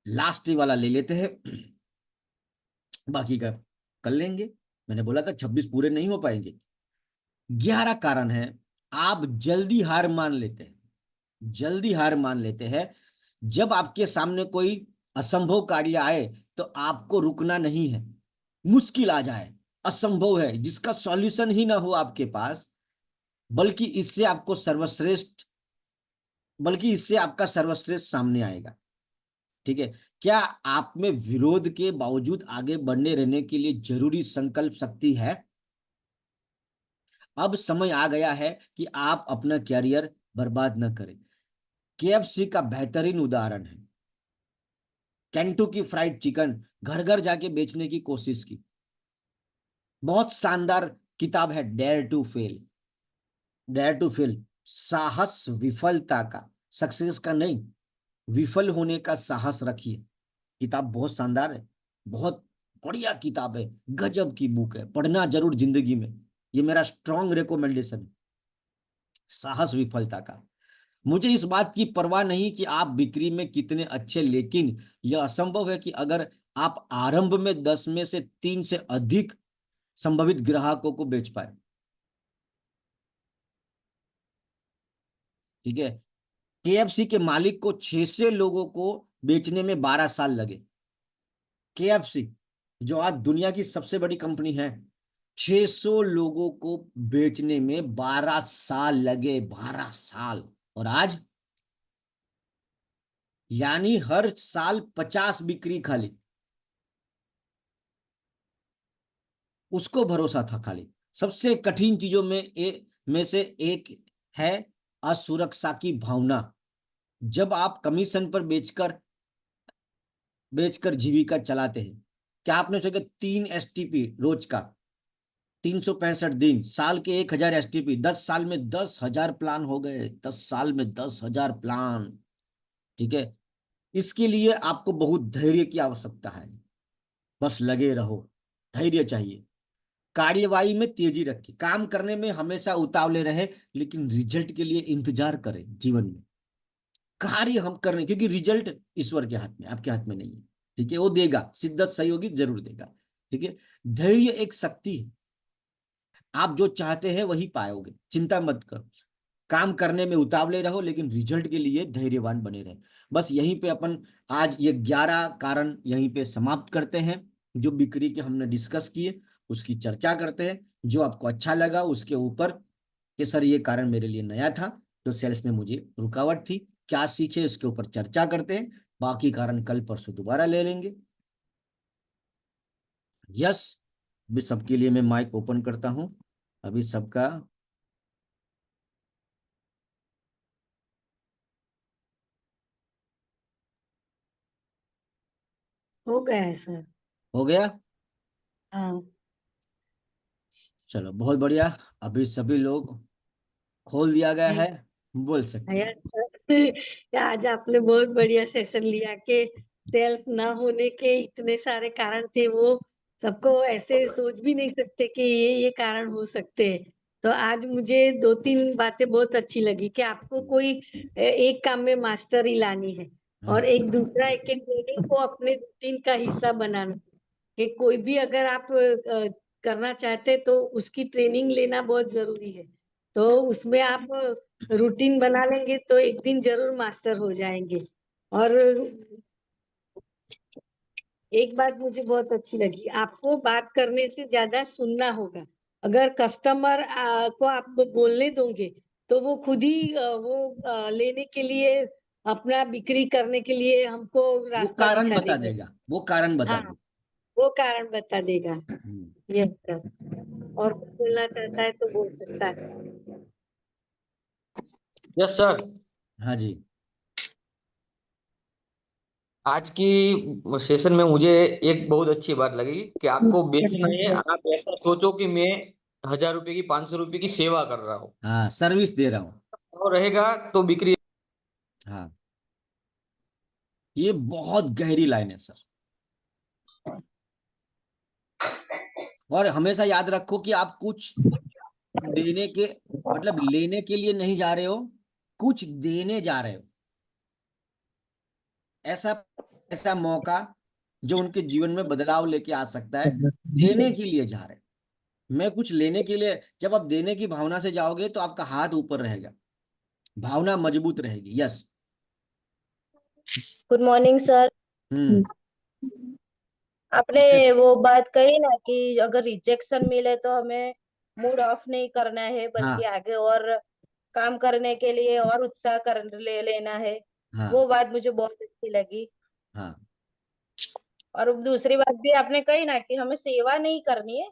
लास्ट वाला ले लेते हैं, बाकी का कर लेंगे। मैंने बोला था 26 पूरे नहीं हो पाएंगे। 11 कारण है आप जल्दी हार मान लेते हैं, जल्दी हार मान लेते हैं। जब आपके सामने कोई असंभव कार्य आए तो आपको रुकना नहीं है। मुश्किल आ जाए, असंभव है, जिसका सॉल्यूशन ही ना हो आपके पास, बल्कि इससे आपको सर्वश्रेष्ठ, बल्कि इससे आपका सर्वश्रेष्ठ सामने आएगा, ठीक है। क्या आप में विरोध के बावजूद आगे बढ़ने रहने के लिए जरूरी संकल्प शक्ति है? अब समय आ गया है कि आप अपना कैरियर बर्बाद न करें। केएफसी का बेहतरीन उदाहरण है। केंटुकी फ्राइड चिकन घर घर जाके बेचने की कोशिश की। बहुत शानदार किताब है dare to fail. Dare to fail, साहस विफलता का, सक्सेस का नहीं, विफल होने का साहस रखिए। किताब बहुत शानदार है, बहुत बढ़िया किताब है, गजब की बुक है, पढ़ना जरूर जिंदगी में। ये मेरा स्ट्रॉन्ग रिकमेंडेशन है, साहस विफलता का। मुझे इस बात की परवाह नहीं कि आप बिक्री में कितने अच्छे, लेकिन यह असंभव है कि अगर आप आरंभ में 10 में से 3 से अधिक संभावित ग्राहकों को बेच पाए, ठीक है। केएफसी के मालिक को 600 लोगों को बेचने में 12 साल लगे। केएफसी जो आज दुनिया की सबसे बड़ी कंपनी है, 600 लोगों को बेचने में 12 साल लगे, 12 साल। और आज यानी हर साल 50 बिक्री खाली, उसको भरोसा था खाली। सबसे कठिन चीजों में से एक है असुरक्षा की भावना। जब आप कमीशन पर बेचकर बेचकर जीविका चलाते हैं, क्या आपने सोचा 3 STP रोज का, 365 दिन, साल के 1000 STP, 10 साल में 10,000 प्लान हो गए, 10 साल में 10,000 प्लान। ठीक है, इसके लिए आपको बहुत धैर्य की आवश्यकता है। बस लगे रहो, धैर्य चाहिए। कार्यवाही में तेजी रखें, काम करने में हमेशा उतावले रहे, लेकिन रिजल्ट के लिए इंतजार करें। जीवन में कार्य हम करने, क्योंकि रिजल्ट ईश्वर के हाथ में, आपके हाथ में नहीं है। ठीक है, वो देगा, शिद्दत सहयोगी जरूर देगा। ठीक है, धैर्य एक शक्ति है। आप जो चाहते हैं वही पाओगे, चिंता मत करो। काम करने में उतावले रहो, लेकिन रिजल्ट के लिए धैर्यवान बने रहे। बस यहीं पे अपन आज ये 11 कारण यहीं पे समाप्त करते हैं। जो बिक्री के हमने डिस्कस किए उसकी चर्चा करते हैं। जो आपको अच्छा लगा उसके ऊपर कि सर ये कारण मेरे लिए नया था, जो सेल्स में मुझे रुकावट थी, क्या सीखे उसके ऊपर चर्चा करते हैं। बाकी कारण कल परसों दोबारा ले लेंगे। यस, अभी सबके लिए मैं माइक ओपन करता हूं। अभी सबका हो गया है सर। हो गया। हाँ। चलो बहुत बढ़िया। अभी सभी लोग खोल दिया गया है, थैंक बोल सकते यार हैं। सर, आज आपने बहुत बढ़िया सेशन लिया कि सेल्स ना होने के इतने सारे कारण थे, वो सबको ऐसे सोच भी नहीं सकते कि ये कारण हो सकते हैं। तो आज मुझे दो तीन बातें बहुत अच्छी लगी कि आपको कोई एक काम में मास्टरी लानी है, और हाँ, एक दूसरा एक ट्रेनिंग को अपने रूटीन का हिस्सा बनाना, कि कोई भी अगर आप करना चाहते हैं तो उसकी ट्रेनिंग लेना बहुत जरूरी है। तो उसमें आप रूटीन बना लेंगे तो एक दिन जरूर मास्टर हो जाएंगे। और एक बात मुझे बहुत अच्छी लगी, आपको बात करने से ज्यादा सुनना होगा। अगर कस्टमर को आप बोलने दोगे तो वो खुद ही लेने के लिए, अपना बिक्री करने के लिए हमको वो रास्ता कारण दिखा बता देगा। देगा, वो कारण बता हाँ, देगा। वो कारण बता देगा। हम्म, यस सर। और कुछ बोलना चाहता है तो बोल सकता है। Yes sir. हाँ जी। आज की सेशन में मुझे एक बहुत अच्छी बात लगी कि आपको बेचना है। आप ऐसा सोचो कि मैं 1000 रुपए की 500 रुपए की सेवा कर रहा हूँ, हाँ, सर्विस दे रहा हूँ। और रहेगा तो बिक्री। हाँ, ये बहुत गहरी लाइन है सर। और हमेशा याद रखो कि आप कुछ देने के, मतलब लेने के लिए नहीं जा रहे हो, कुछ देने जा रहे हो। ऐसा ऐसा मौका जो उनके जीवन में बदलाव लेके आ सकता है, देने के लिए जा रहे हैं। मैं कुछ लेने के लिए, जब आप देने की भावना से जाओगे तो आपका हाथ ऊपर रहेगा, भावना मजबूत रहेगी। Yes. Good morning sir. Hmm. आपने वो बात कही ना कि अगर रिजेक्शन मिले तो हमें मूड ऑफ नहीं करना है, बल्कि हाँ, आगे और काम करने के लिए और उत्साह कर ले लेना है। हाँ, वो बात मुझे बहुत अच्छी लगी। हाँ। और दूसरी बात भी आपने कही ना कि हमें सेवा नहीं करनी है।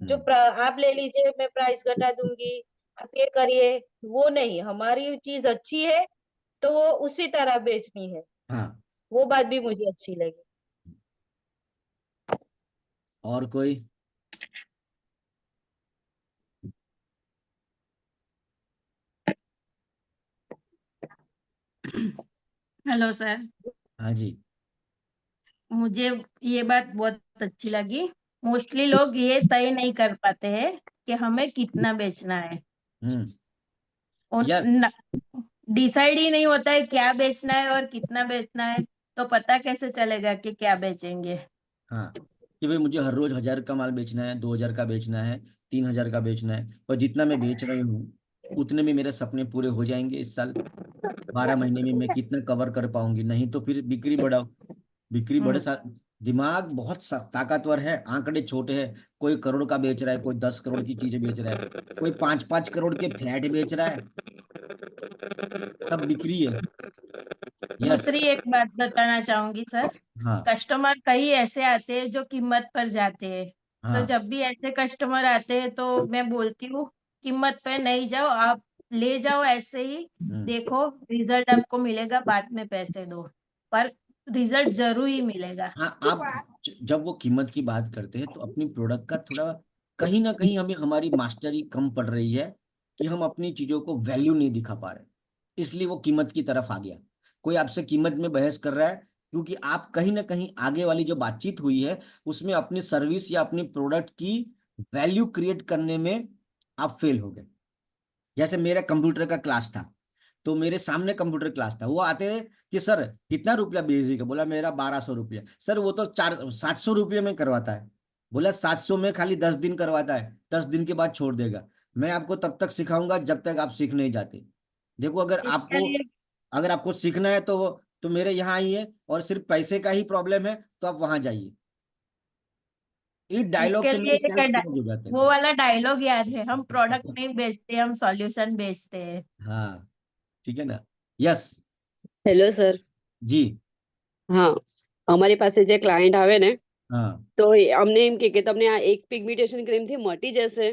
जो हम्म, आप ले लीजिए, मैं प्राइस घटा दूंगी, आप ये करिए, वो नहीं। हमारी चीज अच्छी है तो वो उसी तरह बेचनी है। हाँ। वो बात भी मुझे अच्छी लगी। और कोई? Hello sir. हाँ जी। मुझे ये बात बहुत अच्छी लगी। मोस्टली लोग ये तय नहीं कर पाते हैं कि हमें कितना बेचना है, हम्म। और यस। डिसाइड ही नहीं होता है क्या बेचना है और कितना बेचना है। तो पता कैसे चलेगा कि क्या बेचेंगे। हाँ, कि भाई मुझे हर रोज 1000 का माल बेचना है, 2000 का बेचना है, 3000 का बेचना है, और जितना मैं बेच रही हूँ उतने में मेरे सपने पूरे हो जाएंगे इस साल। 12 महीने में मैं कितना कवर कर पाऊंगी, नहीं तो फिर बिक्री बढ़ाओ, बिक्री बढ़े सा। दिमाग बहुत ताकतवर है, आंकड़े छोटे हैं। कोई करोड़ का बेच रहा है, कोई 10 करोड़ की चीजें बेच रहा है, कोई 5-5 करोड़ के फ्लैट बेच रहा है, सब बिक्री है। यस। दूसरी एक बात बताना चाहूंगी सर। हाँ कस्टमर कई ऐसे आते हैं जो कीमत पर जाते हैं। तो हाँ। जब भी ऐसे कस्टमर आते हैं तो मैं बोलती हूँ, कीमत पे नहीं जाओ, आप ले जाओ ऐसे ही। हम्म। देखो रिजल्ट आपको मिलेगा, बाद में पैसे दो, पर रिजल्ट जरूर ही मिलेगा। हाँ, आप जब वो कीमत की बात करते हैं तो अपनी प्रोडक्ट का थोड़ा कहीं ना कहीं हमें हमारी मास्टरी कम पड़ रही है, कि हम अपनी चीजों को वैल्यू नहीं दिखा पा रहे, इसलिए वो कीमत की तरफ आ गया। कोई आपसे कीमत में बहस कर रहा है क्योंकि आप कहीं ना कहीं आगे वाली जो बातचीत हुई है उसमें अपनी सर्विस या अपनी प्रोडक्ट की वैल्यू क्रिएट करने में आप फेल हो गए। जैसे मेरा कंप्यूटर का क्लास था, तो मेरे सामने कंप्यूटर क्लास था, वो आते कि सर कितना रुपया बेसिक है, बोला मेरा 1200 रुपया। सर वो तो 700 रुपये में करवाता है। बोला 700 में खाली 10 दिन करवाता है, 10 दिन के बाद छोड़ देगा। मैं आपको तब तक सिखाऊंगा जब तक आप सीख नहीं जाते। देखो, इसके लिए अगर आपको सीखना है तो मेरे यहाँ आइए, और सिर्फ पैसे का ही प्रॉब्लम है तो आप वहां जाइए। इस डायलॉग इसके से लिए मेरे एक सेल्स क्लोज हो जाते वो हैं। वाला डायलॉग याद है, हम प्रोडक्ट नहीं बेचते, हम सॉल्यूशन बेचते हैं। हाँ, ठीक है ना। यस। Hello sir. जी। હા, અમારી પાસે જે ક્લાયન્ટ આવે ને हाँ તો અમને એમ કે તમને આ એક પિગમેન્ટેશન ક્રીમ થી મટી જશે.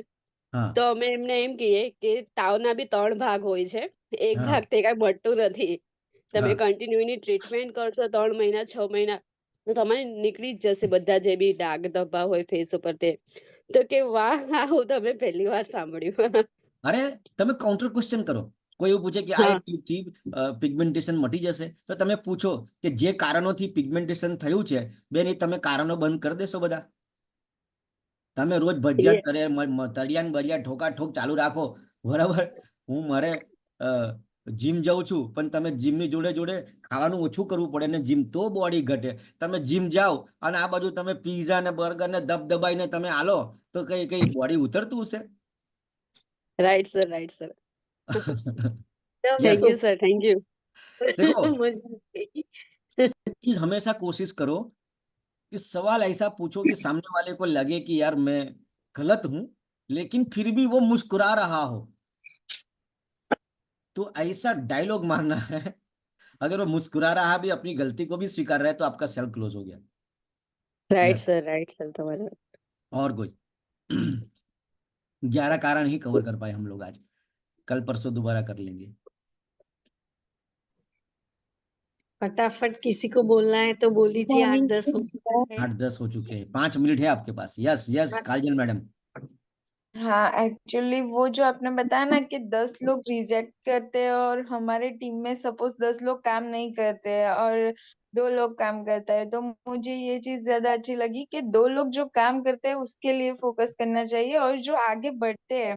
हाँ તો અમે એમને એમ કહીએ કે તાવના બી 3 ભાગ હોય છે. એક हाँ ભાગ તે કાંઈ મટતું નથી. તમે हाँ। કન્ટિન્યુઅલી ટ્રીટમેન્ટ કરશો 3 મહિના 6 મહિના તો તમારે નીકળી જ જશે બધા જે બી ડાઘ ધબ્બા હોય ફેસ ઉપર તે. તો કે વાહ, આવું તમે પહેલી વાર સાંભળ્યું. અરે, તમે કાઉન્ટર ક્વેશ્ચન કરો। કોઈ એવું પૂછે કે આ હા એક ટ્યુબથી પિગમેન્ટેશન મટી જશે, તો તમે પૂછો કે જે કારણોથી પિગમેન્ટેશન થયું છે બેન, એ તમે કારણો બંધ કરી દેશો બધા? તમે રોજ ભજીયા એ તળિયા ને બળિયા ઠોકા ઠોક ચાલુ રાખો, બરાબર? હું મારે જીમ જાઉં છું, પણ તમે જીમની જોડે જોડે ખાવાનું ઓછું કરવું પડે ને જીમ તો બોડી ઘટે। તમે જીમ જાઓ અને આ બાજુ તમે પીઝા ને બર્ગર ને દબદબાઈને તમે આલો, તો કઈ કઈ બોડી ઉતરતું હશે? Right sir, right sir. एकदम yes. Thank you super. Sir, thank you. देखो, मजा आई। कि हमेशा कोशिश करो कि सवाल ऐसा पूछो कि सामने वाले को लगे कि यार मैं गलत हूं, लेकिन फिर भी वो मुस्कुरा रहा हो। तो ऐसा डायलॉग मारना है। अगर वो मुस्कुरा रहा भी, अपनी गलती को भी स्वीकार रहा है, तो आपका सेल क्लोज हो गया। यस। રાઈટ સર તમારે. और कोई 11 कारण ही कवर कर पाए हम लोग आज। कल परसों दोबारा कर लेंगे। फटाफट किसी को बोलना है तो बोल दीजिए, 8-10 हो चुका है। 8-10 हो चुके हैं, 5 मिनट है आपके पास। यस यस, काजल मैडम। हाँ, एक्चुअली वो जो आपने बताया ना कि 10 लोग रिजेक्ट करते हैं और हमारे टीम में सपोज 10 लोग काम नहीं करते हैं और 2 लोग काम करता है, तो मुझे ये चीज ज्यादा अच्छी लगी कि 2 लोग जो काम करते हैं उसके लिए फोकस करना चाहिए और जो आगे बढ़ते हैं,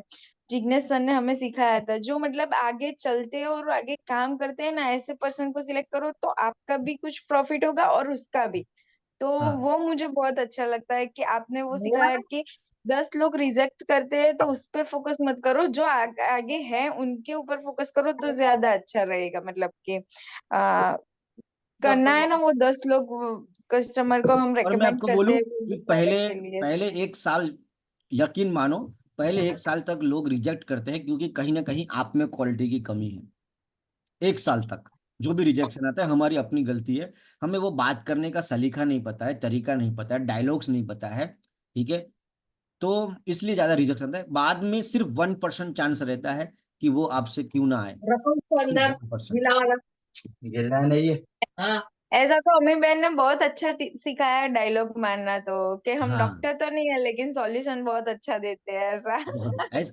जिग्नेश सर ने हमें सिखाया था, जो मतलब आगे चलते हैं और आगे काम करते हैं ना, ऐसे पर्सन को सिलेक्ट करो तो आपका भी कुछ प्रॉफिट होगा और उसका भी। तो हाँ वो मुझे बहुत अच्छा लगता है कि आपने वो सिखाया कि 10 लोग रिजेक्ट करते हैं तो उस पे फोकस मत करो, जो आगे है उनके ऊपर फोकस करो तो ज्यादा अच्छा रहेगा। मतलब कि आ, करना है ना, वो 10 लोग कस्टमर को हम और मैं रेकमेंड आपको करते बोलूं हैं कि प्रोडक्ट के लिए। पहले 1 साल, यकीन मानो, पहले 1 साल तक लोग रिजेक्ट करते हैं क्योंकि कहीं ना कहीं आप में क्वालिटी की कमी है। 1 साल तक जो भी रिजेक्शन आता है हमारी अपनी गलती है। हमें वो बात करने का सलीका नहीं पता है, तरीका नहीं पता है, डायलॉग्स नहीं पता है, ठीक है? तो इसलिए ज्यादा रिजेक्शन आता है। बाद में सिर्फ 1% चांस रहता है कि वो आपसे क्यों ना आए। रकम को अंदर 1%। मिला वाला। गिरना नहीं है। हाँ। ऐसा तो अम्मी बहन ने बहुत अच्छा सिखाया डायलॉग मारना, तो कि हम हाँ, डॉक्टर तो नहीं है लेकिन सॉल्यूशन बहुत अच्छा देते हैं ऐसा।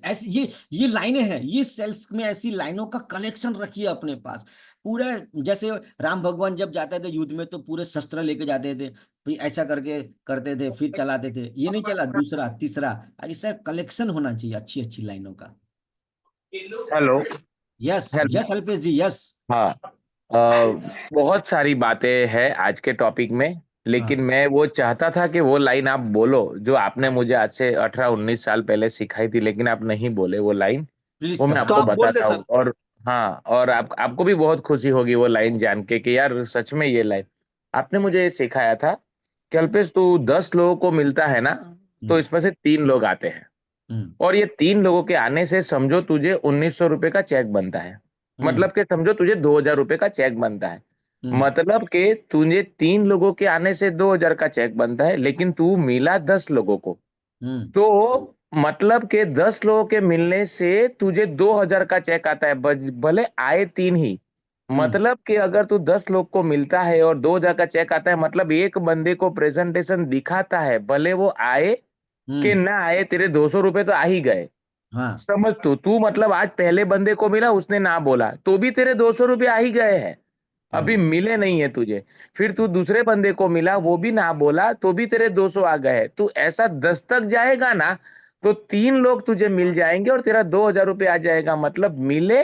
ऐसे ये लाइनें हैं, ये सेल्स में ऐसी लाइनों का कलेक्शन रखिए अपने पास पूरा। जैसे राम भगवान जब जाते थे युद्ध में तो पूरे शस्त्र लेके जाते थे, फिर ऐसा करके करते थे, फिर चलाते थे, ये नहीं चला, दूसरा तीसरा, ऐसा कलेक्शन होना चाहिए अच्छी अच्छी लाइनों का। Hello. Yes hello. Yes, Alpesh ji, yes. हाँ। बहुत सारी बातें हैं आज के टॉपिक में, लेकिन हाँ मैं वो चाहता था कि वो लाइन आप बोलो जो आपने मुझे आज से 18-19 साल पहले सिखाई थी, लेकिन आप नहीं बोले वो लाइन। प्लीज वो मैं सर। तो आपको आप बोल दे बताता सर। हूँ। और हाँ, और आपको भी बहुत खुशी होगी वो लाइन जान के कि यार सच में ये लाइन आपने मुझे सिखाया था कि अल्पेश, तू 10 लोगों को मिलता है ना, तो इसमें से 3 लोग आते हैं, हम्म और ये 3 लोगों के आने से समझो तुझे 1900 रुपए का चेक बनता है। हम्म मतलब कि समझो तुझे 2000 रुपए का चेक बनता है। हम्म मतलब कि तुझे 3 लोगों के आने से 2000 का चेक बनता है, लेकिन तू मिला 10 लोगों को, हम्म तो मतलब के 10 लोगों के मिलने से तुझे 2000 का चेक आता है, भले आए 3 ही। हम्म मतलब कि अगर तू 10 लोग को मिलता है और 2000 का चेक आता है, मतलब एक बंदे को प्रेजेंटेशन दिखाता है, भले वो आए कि हम्म ना आए, तेरे 200 रुपए तो आ ही गए। हाँ समझ तू मतलब आज पहले बंदे को मिला, उसने ना बोला, तो भी तेरे 200 रुपये आ ही गए हैं। अभी हम्म मिले नहीं है तुझे। फिर तू दूसरे बंदे को मिला, वो भी ना बोला, तो भी तेरे 200 आ गए। तू ऐसा 10 तक जाएगा ना, तो 3 लोग तुझे मिल जाएंगे और तेरा 2000 रुपये आ जाएगा। मतलब मिले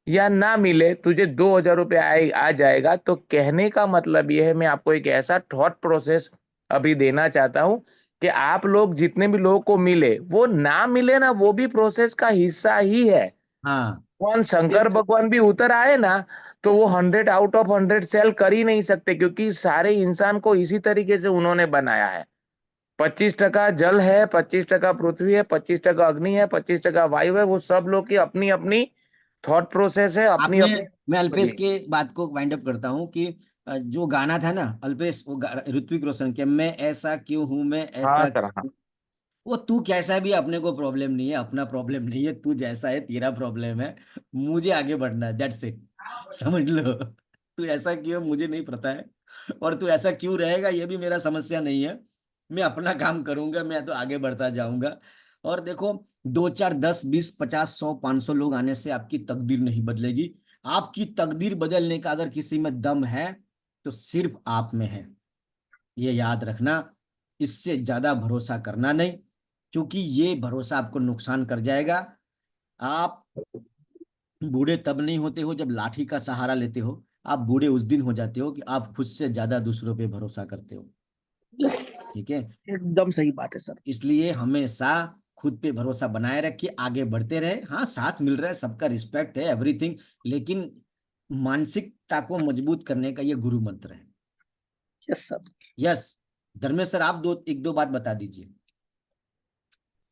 या ना मिले, तुझे 2000 रुपये आ जाएगा। तो कहने का मतलब ये है, मैं आपको एक ऐसा थॉट प्रोसेस अभी देना चाहता हूं कि आप लोग जितने भी लोगों को मिले, वो ना मिले ना, वो भी प्रोसेस का हिस्सा ही है। हाँ भगवान यस शंकर सर। भगवान भी उतर आए ना, तो वो 100 आउट ऑफ 100 सेल कर ही नहीं सकते, क्योंकि सारे इंसान को इसी तरीके से उन्होंने बनाया है। 25% जल है, 25% पृथ्वी है, 25% अग्नि है, 25% वायु है। वो सब लोग की अपनी अपनी थॉट प्रोसेस है, अपनी आपने, अपनी मैं अल्पेश बनी। के बात को वाइंड अप करता हूँ कि जो गाना था ना अल्पेश, वो ऋत्विक रोशन के, मैं ऐसा क्यों हूं, मैं हाँ ऐसा सर, हाँ। क्यों। वो तू कैसा भी, अपने को प्रॉब्लम नहीं है, अपना प्रॉब्लम नहीं है, तू जैसा है तेरा प्रॉब्लम है, मुझे आगे बढ़ना है, दैट्स इट। समझ लो, तू ऐसा क्यों मुझे नहीं पता है, और तू ऐसा क्यों रहेगा ये भी मेरा समस्या नहीं है। मैं अपना काम करूंगा, मैं तो आगे बढ़ता जाऊंगा। और देखो, 2 4 10 20 50 100 500 लोग आने से आपकी तकदीर नहीं बदलेगी। आपकी तकदीर बदलने का अगर किसी में दम है तो सिर्फ आप में है, ये याद रखना। इससे ज्यादा भरोसा करना नहीं, क्योंकि ये भरोसा आपको नुकसान कर जाएगा। आप बूढ़े तब नहीं होते हो जब लाठी का सहारा लेते हो, आप बूढ़े उस दिन हो जाते हो कि आप खुद से ज्यादा दूसरों पे भरोसा करते हो। ठीक है, एकदम सही बात है सर। इसलिए हमेशा खुद पे भरोसा बनाए रखिए, आगे बढ़ते रहे। हाँ, साथ मिल रहा है, सबका रिस्पेक्ट है, एवरीथिंग, लेकिन मानसिकता को मजबूत करने का ये गुरु मंत्र है। Yes sir. Yes, Dharmesh sir, आप एक दो बात बता दीजिए।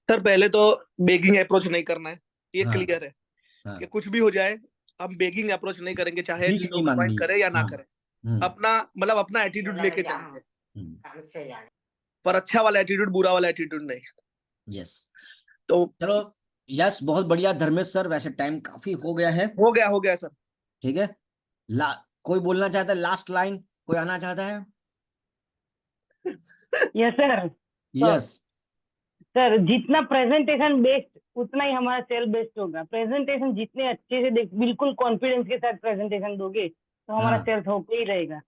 सर पहले तो बेगिंग अप्रोच नहीं करना है, ये हाँ क्लियर है हाँ, कि कुछ भी हो जाए हम बेगिंग अप्रोच नहीं करेंगे, चाहे भीख नहीं लोग ज्वाइन मांगनी है। करें या ना हाँ। करें। हम्म अपना मतलब अपना एटीट्यूड लेके चलेंगे, हम्म पर अच्छा वाला एटीट्यूड, बुरा वाला एटीट्यूड नहीं। यस, तो चलो। यस, बहुत बढ़िया धर्मेश सर, वैसे टाइम काफी हो गया है। हो गया सर। ठीक है, कोई बोलना चाहता है, लास्ट लाइन कोई आना चाहता है? Yes sir. यस, सर जितना प्रेजेंटेशन बेस्ड उतना ही हमारा सेल बेस्ड होगा। प्रेजेंटेशन जितने अच्छे से बिल्कुल कॉन्फिडेंस के साथ प्रेजेंटेशन दोगे तो हमारा हाँ, सेल होके ही रहेगा।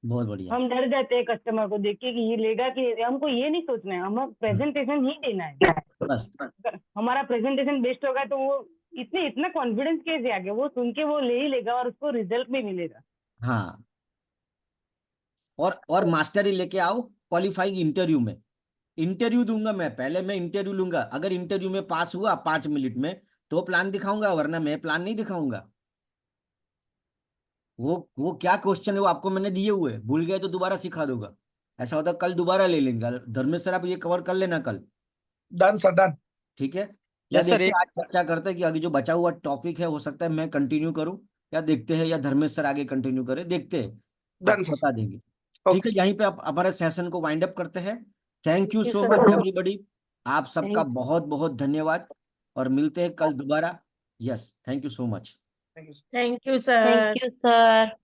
बहुत बढ़िया। हम डर जाते हैं कस्टमर को देख के कि ये लेगा कि, हमको ये नहीं सोचना है, हमें प्रेजेंटेशन ही देना है। बस, हमारा प्रेजेंटेशन बेस्ट होगा तो वो इतना कॉन्फिडेंस कैसे आ गया, वो सुन के वो ले ही लेगा और उसको रिजल्ट भी मिलेगा। हाँ, और मास्टरी लेके आओ क्वालिफाइंग इंटरव्यू में। इंटरव्यू दूंगा मैं, पहले मैं इंटरव्यू लूंगा, अगर इंटरव्यू में पास हुआ 5 मिनट में तो प्लान दिखाऊंगा, वरना मैं प्लान नहीं दिखाऊंगा। वो क्या क्वेश्चन है वो आपको मैंने दिए हुए, भूल गए तो दोबारा सिखा दूंगा। ऐसा होता कल दोबारा ले लेंगे। धर्मेश सर, आप ये कवर कर लेना कल। Done sir, done. ठीक है, या यस सर। देखते एक हैं आज चर्चा करते हैं कि आगे जो बचा हुआ टॉपिक है, हो सकता है मैं कंटिन्यू करूं, या देखते हैं, या धर्मेश सर आगे कंटिन्यू करें, देखते हैं, डन आपको सर। बता देंगे। ठीक है, ओके। यहीं पे आप हमारे सेशन को वाइंड अप करते हैं। Thank you you so sir. Much everybody, आप सबका थैंक बहुत बहुत धन्यवाद, और मिलते हैं कल दोबारा। Yes, thank you so much. Thank you. Thank you thank sir. You sir.